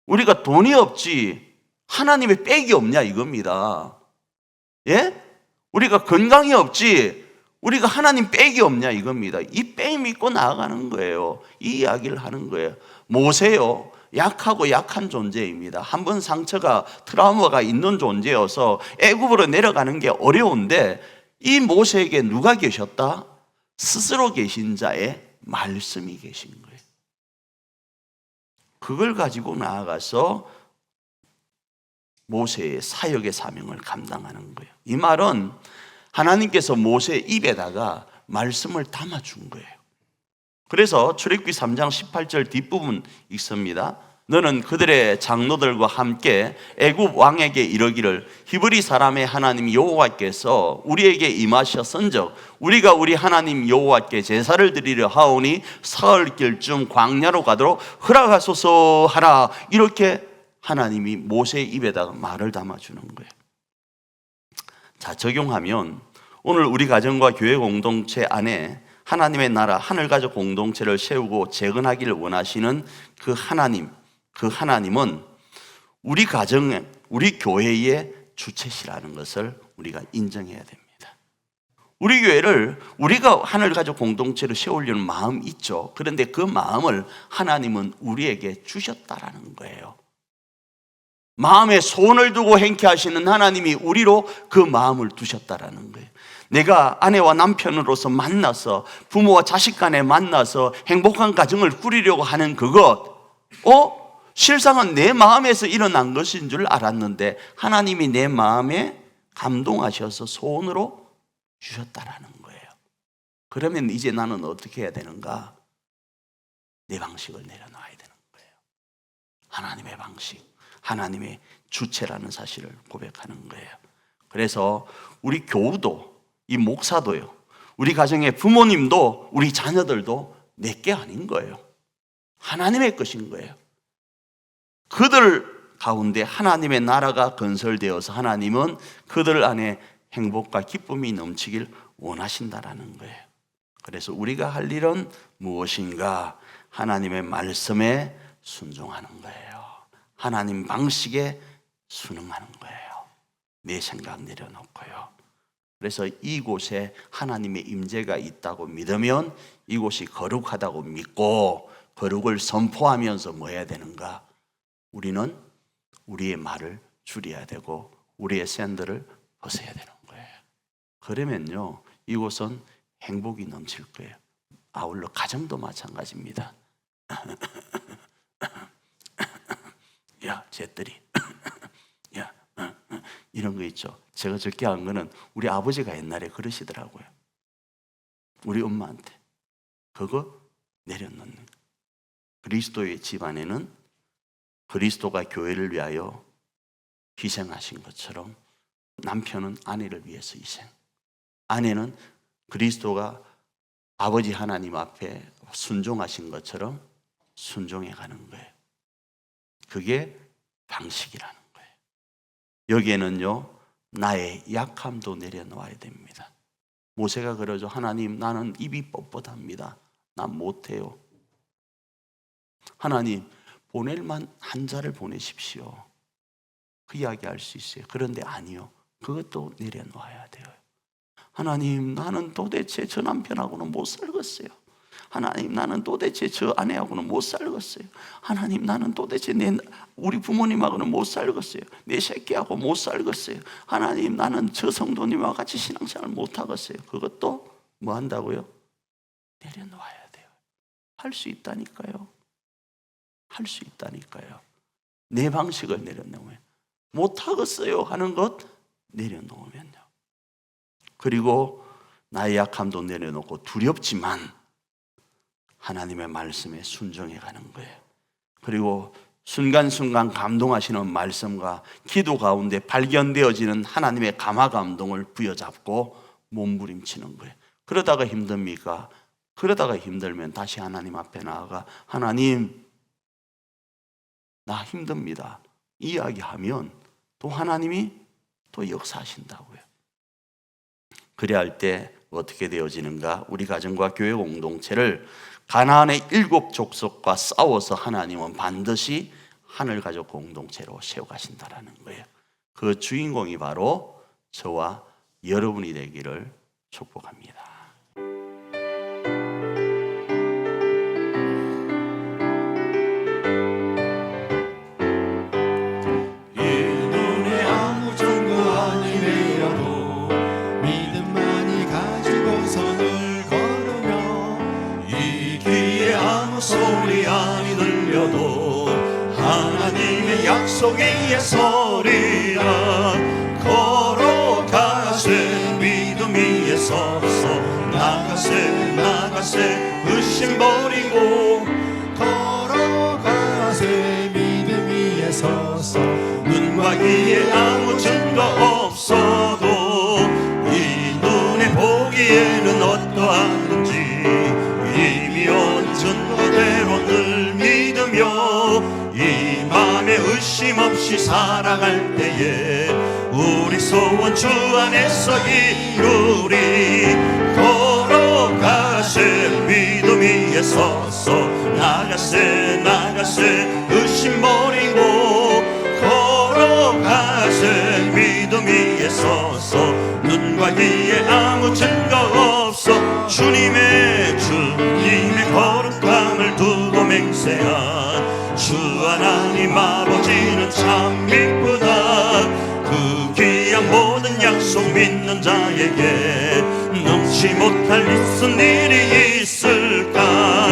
우리가 돈이 없지 하나님의 백이 없냐 이겁니다. 예? 우리가 건강이 없지 우리가 하나님 백이 없냐 이겁니다. 이 백 믿고 나아가는 거예요. 이 이야기를 하는 거예요. 모세요, 약하고 약한 존재입니다. 한번 상처가 트라우마가 있는 존재여서 애굽으로 내려가는 게 어려운데 이 모세에게 누가 계셨다? 스스로 계신 자의 말씀이 계신 거예요. 그걸 가지고 나아가서 모세의 사역의 사명을 감당하는 거예요. 이 말은 하나님께서 모세 입에다가 말씀을 담아준 거예요. 그래서 출애굽기 3장 18절 뒷부분 읽습니다. 너는 그들의 장로들과 함께 애굽 왕에게 이르기를 히브리 사람의 하나님 여호와께서 우리에게 임하셨은즉 우리가 우리 하나님 여호와께 제사를 드리려 하오니 사흘길쯤 광야로 가도록 허락하소서 하라. 이렇게 하나님이 모세의 입에다가 말을 담아주는 거예요. 자, 적용하면 오늘 우리 가정과 교회 공동체 안에 하나님의 나라 하늘가족 공동체를 세우고 재건하기를 원하시는 그 하나님은 우리 가정에, 우리 교회의 주체시라는 것을 우리가 인정해야 됩니다. 우리 교회를 우리가 하늘가족 공동체를 세우려는 마음이 있죠. 그런데 그 마음을 하나님은 우리에게 주셨다라는 거예요. 마음에 소원을 두고 행케하시는 하나님이 우리로 그 마음을 두셨다라는 거예요. 내가 아내와 남편으로서 만나서 부모와 자식 간에 만나서 행복한 가정을 꾸리려고 하는 그것, 실상은 내 마음에서 일어난 것인 줄 알았는데 하나님이 내 마음에 감동하셔서 소원으로 주셨다라는 거예요. 그러면 이제 나는 어떻게 해야 되는가? 내 방식을 내려놔야 되는 거예요. 하나님의 방식, 하나님의 주체라는 사실을 고백하는 거예요. 그래서 우리 교우도, 이 목사도요, 우리 가정의 부모님도, 우리 자녀들도 내게 아닌 거예요. 하나님의 것인 거예요. 그들 가운데 하나님의 나라가 건설되어서 하나님은 그들 안에 행복과 기쁨이 넘치길 원하신다라는 거예요. 그래서 우리가 할 일은 무엇인가? 하나님의 말씀에 순종하는 거예요. 하나님 방식에 순응하는 거예요. 내 생각 내려놓고요. 그래서 이곳에 하나님의 임재가 있다고 믿으면 이곳이 거룩하다고 믿고 거룩을 선포하면서 뭐 해야 되는가? 우리는 우리의 말을 줄여야 되고 우리의 샌들을 벗어야 되는 거예요. 그러면요, 이곳은 행복이 넘칠 거예요. 아울러 가정도 마찬가지입니다. 야, 쟤들이 야, 이런 거 있죠. 제가 적게 한 거는 우리 아버지가 옛날에 그러시더라고요. 우리 엄마한테 그거 내려놓는. 그리스도의 집안에는 그리스도가 교회를 위하여 희생하신 것처럼 남편은 아내를 위해서 희생, 아내는 그리스도가 아버지 하나님 앞에 순종하신 것처럼 순종해 가는 거예요. 그게 방식이라는 거예요. 여기에는요, 나의 약함도 내려놓아야 됩니다. 모세가 그러죠. 하나님, 나는 입이 뻣뻣합니다. 난 못해요. 하나님, 보낼만 한 자를 보내십시오. 그 이야기 할 수 있어요. 그런데 아니요, 그것도 내려놓아야 돼요. 하나님, 나는 도대체 저 남편하고는 못 살겠어요. 하나님, 나는 도대체 저 아내하고는 못 살겠어요. 하나님, 나는 도대체 우리 부모님하고는 못 살겠어요. 내 새끼하고 못 살겠어요. 하나님, 나는 저 성도님과 같이 신앙생활 못 하겠어요. 그것도 뭐 한다고요? 내려놓아야 돼요. 할 수 있다니까요. 할 수 있다니까요. 내 방식을 내려놓으면, 못 하겠어요 하는 것 내려놓으면요. 그리고 나의 약함도 내려놓고 두렵지만 하나님의 말씀에 순종해 가는 거예요. 그리고 순간순간 감동하시는 말씀과 기도 가운데 발견되어지는 하나님의 감화 감동을 부여잡고 몸부림치는 거예요. 그러다가 힘듭니까? 그러다가 힘들면 다시 하나님 앞에 나아가 하나님, 나 힘듭니다. 이야기하면 또 하나님이 또 역사하신다고요. 그래야 할 때 어떻게 되어지는가? 우리 가정과 교회 공동체를 가나안의 7 족속과 싸워서 하나님은 반드시 하늘가족 공동체로 세워가신다라는 거예요. 그 주인공이 바로 저와 여러분이 되기를 축복합니다. 소리 아니 들려도 하나님의 약속의 소리라 걸어가세 믿음 위에 서서 나가세 의심 버리고 걸어가세 서서 눈과 귀에 아무 증거 없어도 이 눈에 보기에는 어떠한지 이미 얻은 그대로 늘 믿으며 이 맘에 의심 없이 살아갈 때에 우리 소원 주 안에서 이루리. 걸어가세 믿음 위에 서서 나가세 나가세 의심 버리고 걸어가세 믿음 위에 서서 눈과 귀에 아무 증거 없어 주님의 거룩함을 두고 맹세한 주 하나님 아버지는 참 미쁘다. 그 귀한 모든 약속 믿는 자에게 넘지 못할 무슨 일이 있을까.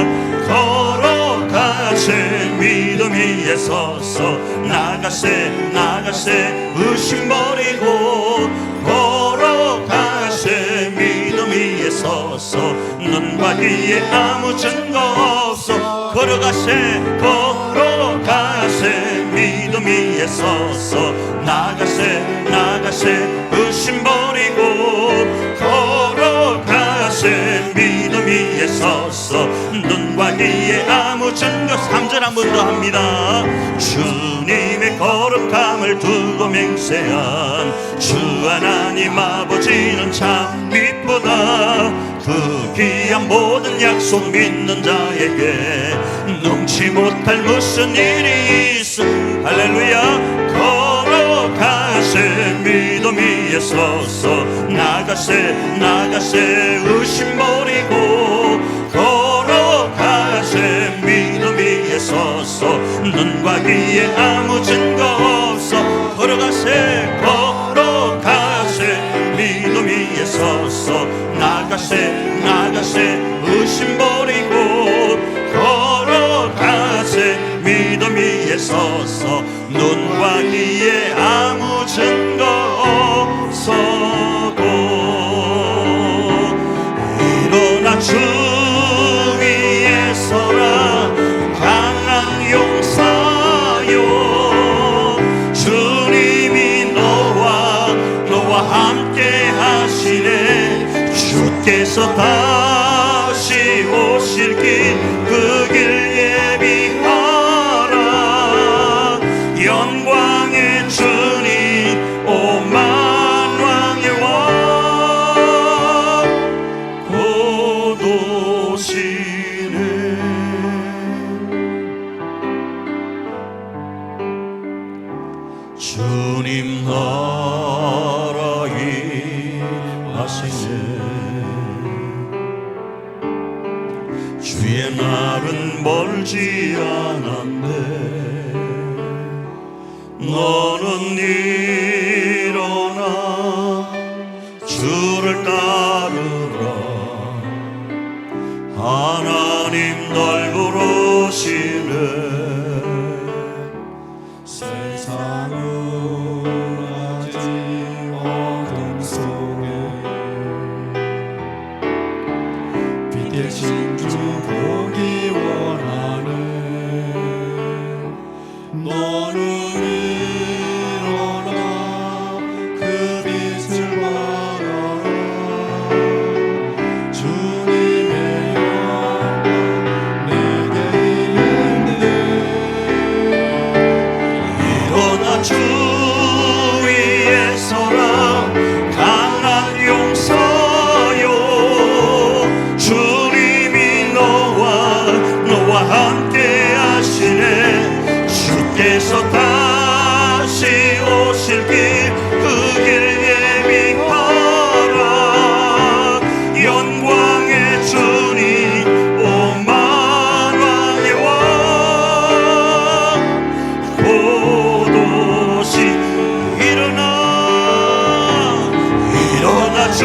걸어가세 믿음 위에 서서 나가세 나가세 의심 버리고 걸어가세 믿음 위에 서서 눈과 귀에 아무 증거 없어 걸어가세 걸어가세 믿음 위에 서서 나가세 나가세 의심 버리고 걸어가세 믿음 위에 서서 눈과 귀에 아무 증거 3절 한 번 더 합니다. 주님의 거룩함을 두고 맹세한 주 하나님 아버지는 참 미쁘다. 그 귀한 모든 약속 믿는 자에게 넘지 못할 무슨 일이 있어. 할렐루야. 걸어가세 믿음 위에 서서 나가세 나가세 의심 버리고 걸어가세 믿음 위에 서서 눈과 귀에 아무 증거 없어 걸어가세 걸어가세 믿음 위에 서서 나가세 나가세 의심 버리고 걸어가세 믿음 위에 서서 눈과 귀에 아무 증거 없어도 일어나 주 위에 서라 강한 용사여. 주님이 너와 함께 하시네. 주께서 다시 오실 길 그 길 예비하라. 영광의 주님 오만 왕의 왕 곧 오시네. 주님 나라 임하시네. 주의 날은 멀지 않았네. 너는 일어나 주를 따르라. 하나님 널 부르시네. 세상은 아직 어둠 속에 빛 대신 주 보기 원하네. 너는 일어나 그 빛을 바라라. 주님의 영광 내게 있는데 일어나 주 위에 서라 강한 용사여. 주님이 너와 함께 하시네. 주께서 다시 오실 길 그 길 예비하라. 영광의 주님 오만 왕의 왕 곧 오시. 일어나 주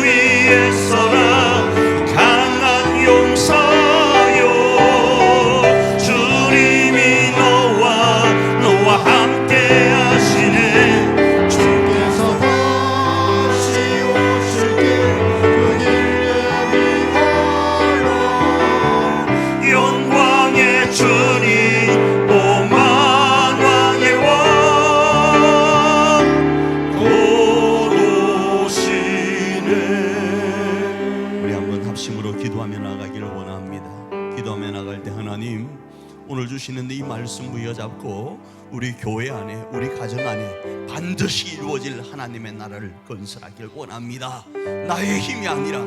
위에 서라 강한 용사여. 주님이 너와 함께 하시네. 주께서 말씀 부여잡고 우리 교회 안에, 우리 가정 안에 반드시 이루어질 하나님의 나라를 건설하길 원합니다. 나의 힘이 아니라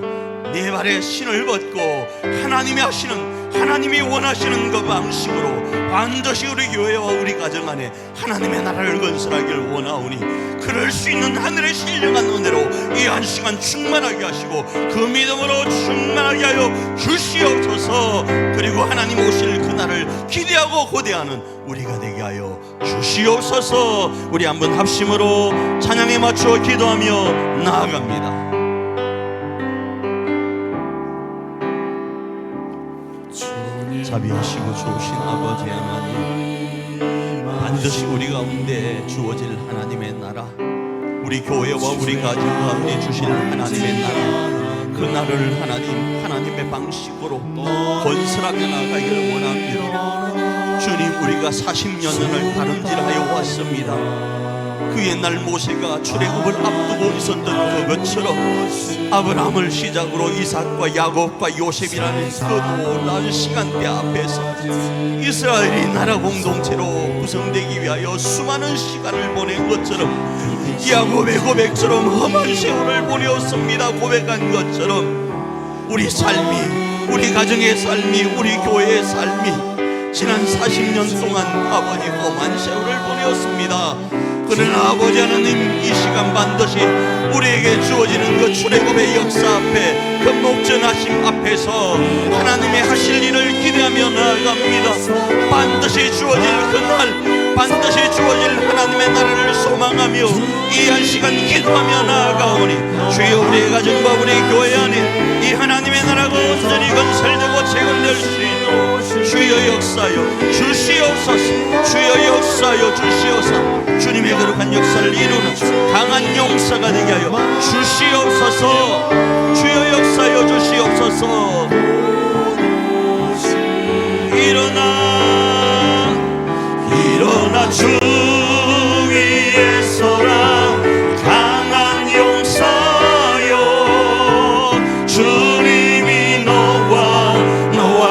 내 발에 신을 벗고 하나님이 하시는, 하나님이 원하시는 그 방식으로 반드시 우리 교회와 우리 가정 안에 하나님의 나라를 건설하길 원하오니, 그럴 수 있는 하늘의 신령한 은혜로 이 한 시간 충만하게 하시고 그 믿음으로 충만하게 하여 주시옵소서. 그리고 하나님 오실 그날을 기대하고 고대하는 우리가 되게 하여 주시옵소서. 우리 한번 합심으로 찬양에 맞추어 기도하며 나아갑니다. 자비하시고 좋으신 아버지 하나님, 반드시 우리 가운데 주어질 하나님의 나라, 우리 교회와 우리 가정 가운데 주실 하나님의 나라, 그 나라를 하나님의 방식으로 건설하며 나가기를 원합니다. 주님, 우리가 40년을 다름질하여 왔습니다. 그 옛날 모세가 출애굽을 앞두고 있었던 그것처럼 아브라함을 시작으로 이삭과 야곱과 요셉이라는 그 놀라운 시간대 앞에서 이스라엘이 나라 공동체로 구성되기 위하여 수많은 시간을 보낸 것처럼, 야곱의 고백처럼 험한 세월을 보내었습니다. 고백한 것처럼 우리 삶이, 우리 가정의 삶이, 우리 교회의 삶이 지난 40년 동안 아버지 험한 세월을 보내었습니다. 그러나 아버지 하나님, 이 시간 반드시 우리에게 주어지는 그 출애굽의 역사 앞에, 그 목전하심 앞에서 하나님의 하실 일을 기대하며 나아갑니다. 반드시 주어질 그날, 반드시 주어질 하나님의 나라를 소망하며 이 한 시간 기도하며 나아가오니, 주여 우리의 가정과 우리의 교회 안에 이 하나님의 나라가 온전히 건설되고 재건될 수 있도록 주여 역사여 주시옵소서. 주여 역사여 주시옵소서. 주님의 거룩한 역사를 이루는 강한 용사가 되게 하여 주시옵소서. 주여 역사여 주시옵소서. 일어나 주 위에 서라 강한 용사여. 주님이 너와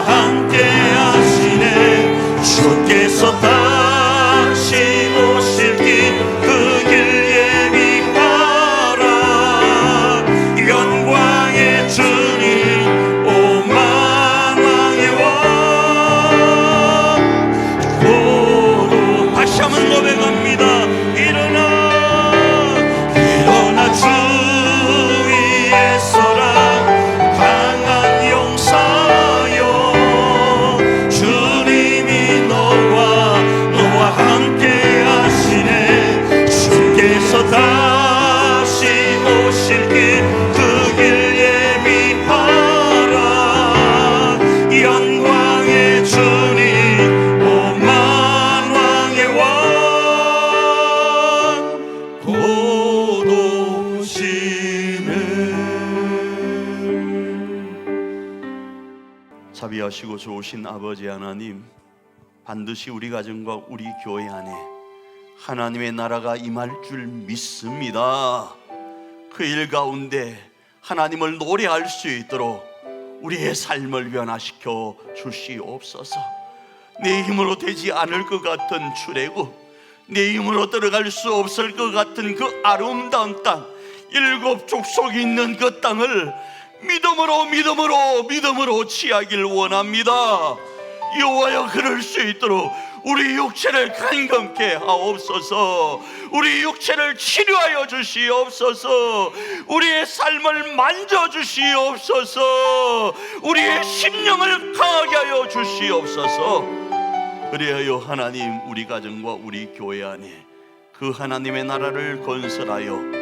함께 하시네. 주께서 다시 오실 길 그 길 예비하라. 영광의 주님 오만 왕의 왕. 고도 다시 한번 고백합니다. 일어나 주 위에 서라 강한 용사여. 주님이 너와 함께 하시네. 주께서 다시 오실 길 그 길 예비하라. 영광의 주님 오만 왕의 왕 곧 오시네. 자비하시고 좋으신 아버지 하나님, 반드시 우리 가정과 우리 교회 안에 하나님의 나라가 임할 줄 믿습니다. 그 일 가운데 하나님을 노래할 수 있도록 우리의 삶을 변화시켜 주시옵소서. 내 힘으로 되지 않을 것 같은 출애굽, 내 힘으로 들어갈 수 없을 것 같은 그 아름다운 땅, 7 족속이 있는 그 땅을 믿음으로 취하길 원합니다. 여호와여, 그럴 수 있도록 우리 육체를 간검케 하옵소서. 우리 육체를 치료하여 주시옵소서. 우리의 삶을 만져주시옵소서. 우리의 심령을 강하게 하여 주시옵소서. 그리하여 하나님, 우리 가정과 우리 교회 안에 그 하나님의 나라를 건설하여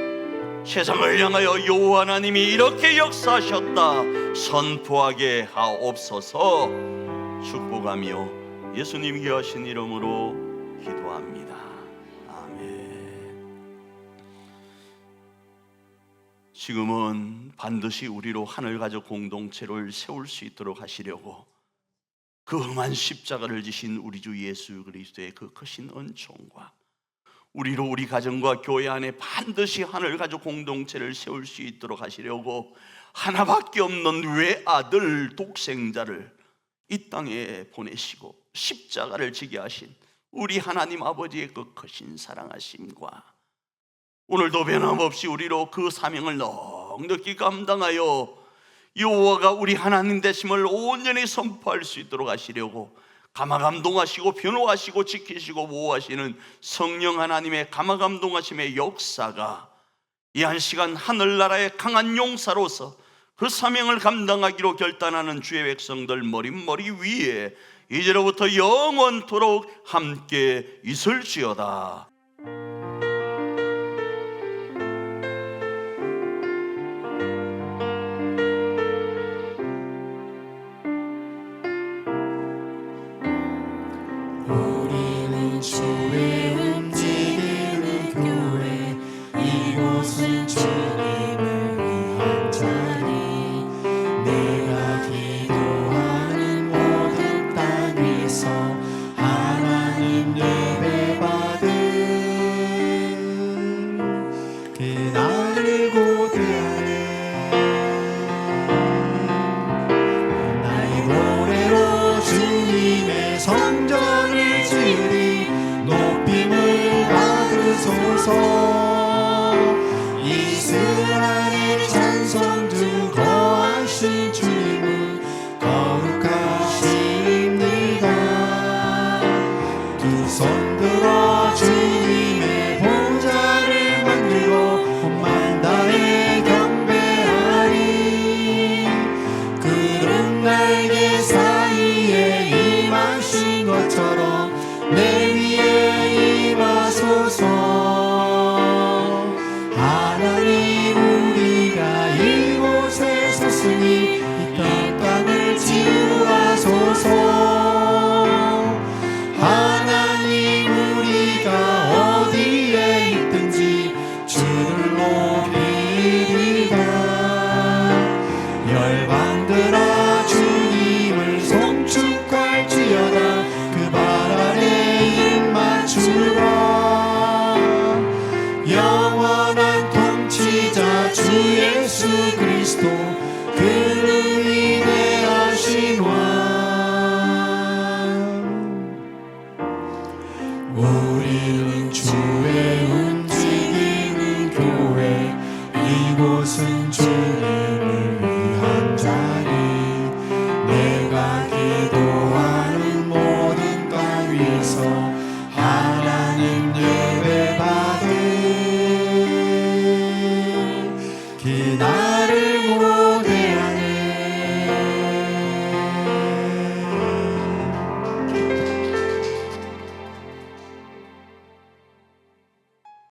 세상을 향하여 여호와 하나님이 이렇게 역사하셨다 선포하게 하옵소서. 축복하며 예수님 귀하신 이름으로 기도합니다. 아멘. 지금은 반드시 우리로 하늘가족 공동체를 세울 수 있도록 하시려고 그 험한 십자가를 지신 우리 주 예수 그리스도의 그 크신 은총과 우리로 우리 가정과 교회 안에 반드시 하늘가족 공동체를 세울 수 있도록 하시려고 하나밖에 없는 외아들 독생자를 이 땅에 보내시고 십자가를 지게 하신 우리 하나님 아버지의 그 크신 사랑하심과 오늘도 변함없이 우리로 그 사명을 넉넉히 감당하여 여호와가 우리 하나님 되심을 온전히 선포할 수 있도록 하시려고 감화감동하시고 변호하시고 지키시고 보호하시는 성령 하나님의 감화감동하심의 역사가 이 한 시간 하늘나라의 강한 용사로서 그 사명을 감당하기로 결단하는 주의 백성들 머리 위에 이제로부터 영원토록 함께 있을지어다. 우리는 주의 움직이는 교회, 이곳은 주님을 위한 자리. 내가 기도하는 모든 땅 위에서 하나님 예배받은 그날을 고대하네. 나의 노래로 주님의 성전을 지으리. 높임을 받으소서. 이스라엘 찬송 중 거하신 주님은 거룩하십니다. 두 손 들어 주님의 보좌를 만들고 온 만다에 경배하리. 구름 날개 사이에 임하신 것처럼 내 위에 임하소서. 하나님 우리가 이곳에 섰으니 이 땅을 치유하소서. 하나님 우리가 어디에 있든지 주를 높이리라. 열방들아 주님을 송축할지어다. 그 발 아래 입 맞추라. 영원한 통치자 주 예수 그리스도, 그는 위대하신 왕. 우리는 주의